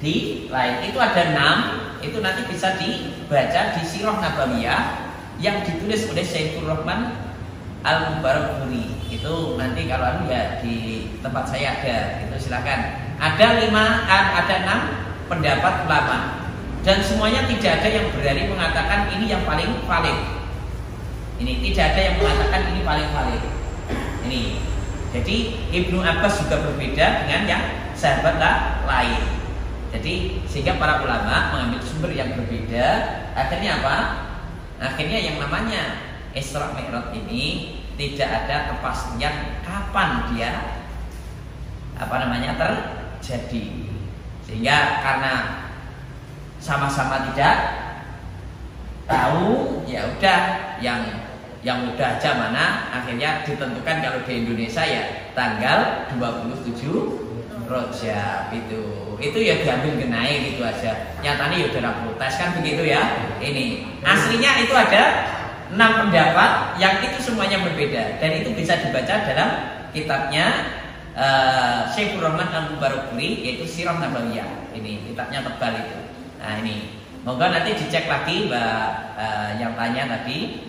di lain. Itu ada 6, itu nanti bisa dibaca di Sirah Nabawiyah yang ditulis oleh Saifur Rahman Al-Mubarakfuri. Itu nanti kalau ya di tempat saya ada, itu silakan. Ada 6 pendapat ulama dan semuanya tidak ada yang berani mengatakan ini yang paling valid. Ini tidak ada yang mengatakan ini paling valid. Ini. Jadi Ibnu Abbas juga berbeda dengan yang sahabat lain. Jadi sehingga para ulama mengambil sumber yang berbeda. Akhirnya apa? Akhirnya yang namanya Isra Mi'raj ini tidak ada kepastian kapan dia terjadi. Sehingga karena sama-sama tidak tahu, ya udah yang mudah aja mana akhirnya ditentukan kalau di Indonesia ya tanggal 27 Rajab itu ya diambil genai gitu aja. Nyatanya ya udah protes kan begitu ya. Ini aslinya itu ada 6 pendapat yang itu semuanya berbeda dan itu bisa dibaca dalam kitabnya Saifur Rahman Al-Mubarakfuri yaitu Sirah Nabawiyah. Ini kitabnya tebal itu. Nah ini moga nanti dicek lagi Mbak yang tanya tadi.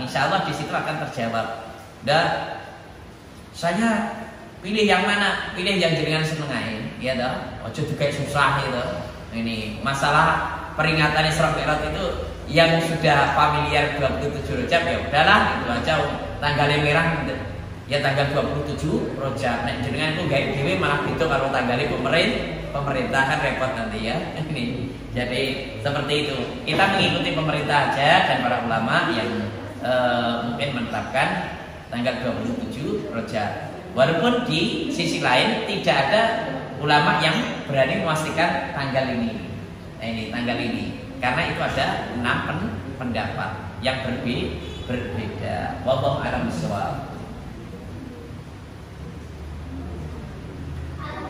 Insya Allah di situ akan terjawab. Dan saya pilih yang mana? Pilih yang jenengan senengain, ya toh. Ojo juga susah itu. Ini masalah peringatan Isra Mi'raj itu yang sudah familiar 27 Rajab ya udahlah itu aja tanggalnya merah ya tanggal 27 Rajab. Nek jenengan itu gawe dhewe malah itu kalau tanggalnya pemerintah kan repot nanti ya. Ini. Jadi seperti itu. Kita mengikuti pemerintah aja dan para ulama yang mungkin menetapkan tanggal 27 Rajab. Walaupun di sisi lain tidak ada ulama yang berani memastikan tanggal ini. Nah, ini tanggal ini. Karena itu ada 6 pendapat yang berbeda. Wallahu a'lam bishawab.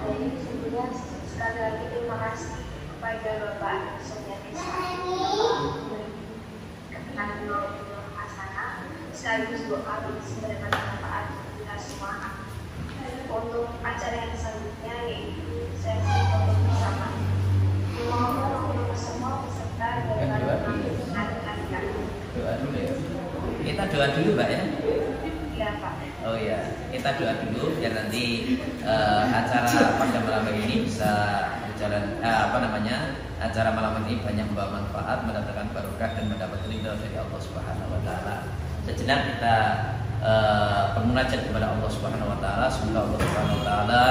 Jadi sebelumnya sekali lagi terima kasih kepada Bapak Suryadesa keterangan beliau hasanah sekaligus doa semoga bermanfaat kita semua. Untuk acara yang selanjutnya yaitu sesi foto bersama. Mohon untuk semua peserta dan para penonton adik-adik. Doa dulu ya. Kita doa dulu Mbak ya. kita doa dulu biar nanti acara pada malam ini bisa berjalan acara malam ini banyak membawa manfaat, mendatangkan barokah dan mendapat ridho dari Allah Subhanahu wa taala. Sejenak kita bermunajat kepada Allah Subhanahu wa taala, semoga Allah Subhanahu wa taala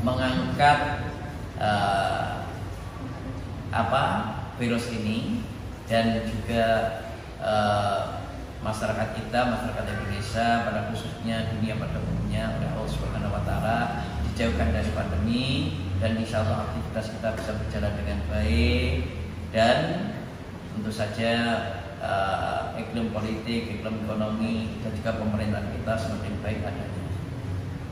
mengangkat virus ini dan juga masyarakat kita, masyarakat Indonesia pada khususnya, dunia pada umumnya oleh Allah Subhanahu wa taala dijauhkan dari pandemi dan insya Allah aktivitas kita bisa berjalan dengan baik dan tentu saja iklim politik, iklim ekonomi dan juga pemerintahan kita semakin baik adanya.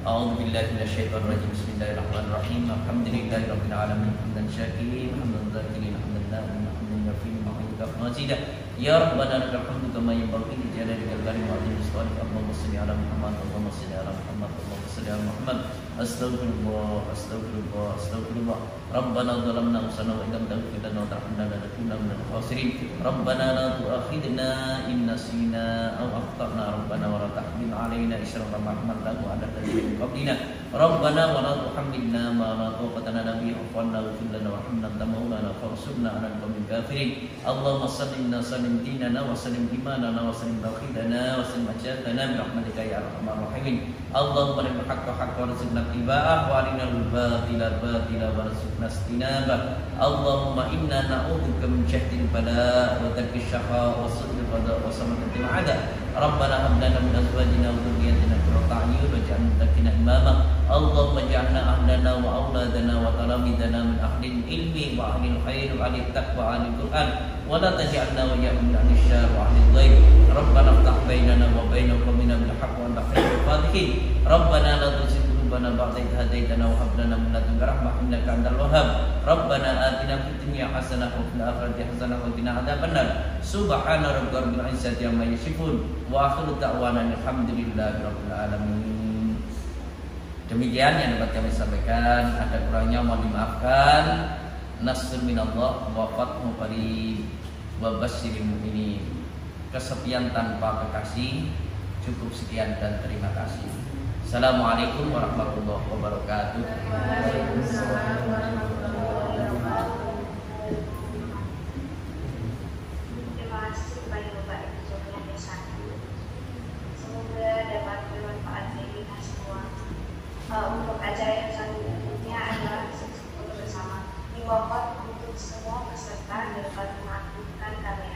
A'udzubillahi minasyaitonirrajim. Bismillahirrahmanirrahim. Alhamdulillahirabbil alamin. Hamdan syakirin, hamdan dzakirin, hamdan na'imin, hamdan yafi'u ma'idaf mazidah. Ya Rabbana lakal hamdu kama yanbaghi li jalalika al-karim wa 'azimi sultanika. Allahumma shalli ala Muhammad, Allahumma shalli ala Muhammad, Allahumma shalli ala Muhammad. Astaghfirullah, astaghfirullah, astaghfirullah. Rabbana zalamna anfusana wa illam taghfir lana wa tarhamna lanakunanna minal khasirin. Rabbana la tu'akhidna in nasina aw akhtana. Rabbana wa la tahmil 'alaina isran kama hamaltahu 'ala alladziina min qablina. Rabbana wa la tuhammilna ma la taqata lana bihi wa'fu 'anna waghfir lana warhamna anta maulana fansurna 'alal qawmil kafirin. Allahumma sallim dinana wa sallim imanana wa sallim tauhidana wa sallim ajatana bi rahmatika ya arhamar rahimin. Allahumma arina al-haqqa haqqan warzuqna ittiba'ah wa arina al-batila batila warzuqna istinabah. Allahumma inna na'udzubika min jahdil bala wa tarki syaqa wa su'il qada wa samakatil 'ada. Rabbana hab lana min azwajina wa dhurriyyatina qurrata a'yun waj'alna lil muttaqina imama. Allahumma ij'alna ahlana wa auladana wa talamidana min ahlil ilmi wa ahlil khair wa ahlil taqwa wa ahlil Qur'an wa la taj'alna wa iyyahum min ahlil syarr wa ahlil ghaib. Rabbana iftah bainana wa baina qaumina bil haqq wa anta khairul fatihin. Rabbana la tuzigh qulubana ba'da idh hadaytana wa hab lana min ladunka rahmah innaka antal wahhab. Rabbana atina fid dunya hasanah wa fil akhirati hasanah wa qina adzabannar. Subhana rabbika rabbil izzati amma yasifun wa akhiru da'wana alhamdulillahi rabbil alamin. Demikian yang dapat kami sampaikan, ada kurangnya mohon dimaafkan. Nasrul minallah wa fathu qarib wa basyiril mu'minin. Kesepian tanpa kekasih, cukup sekian dan terima kasih. Assalamualaikum warahmatullahi wabarakatuh. Waalaikumsalam warahmatullahi wabarakatuh. Terima kasih kepada Bapak Ibu Jomnya Desani. Semoga dapat bermanfaat bagi kita semua. Untuk acara yang selanjutnya adalah sesi foto bersama. Diwakaf untuk semua peserta dapat mengaktifkan kamera.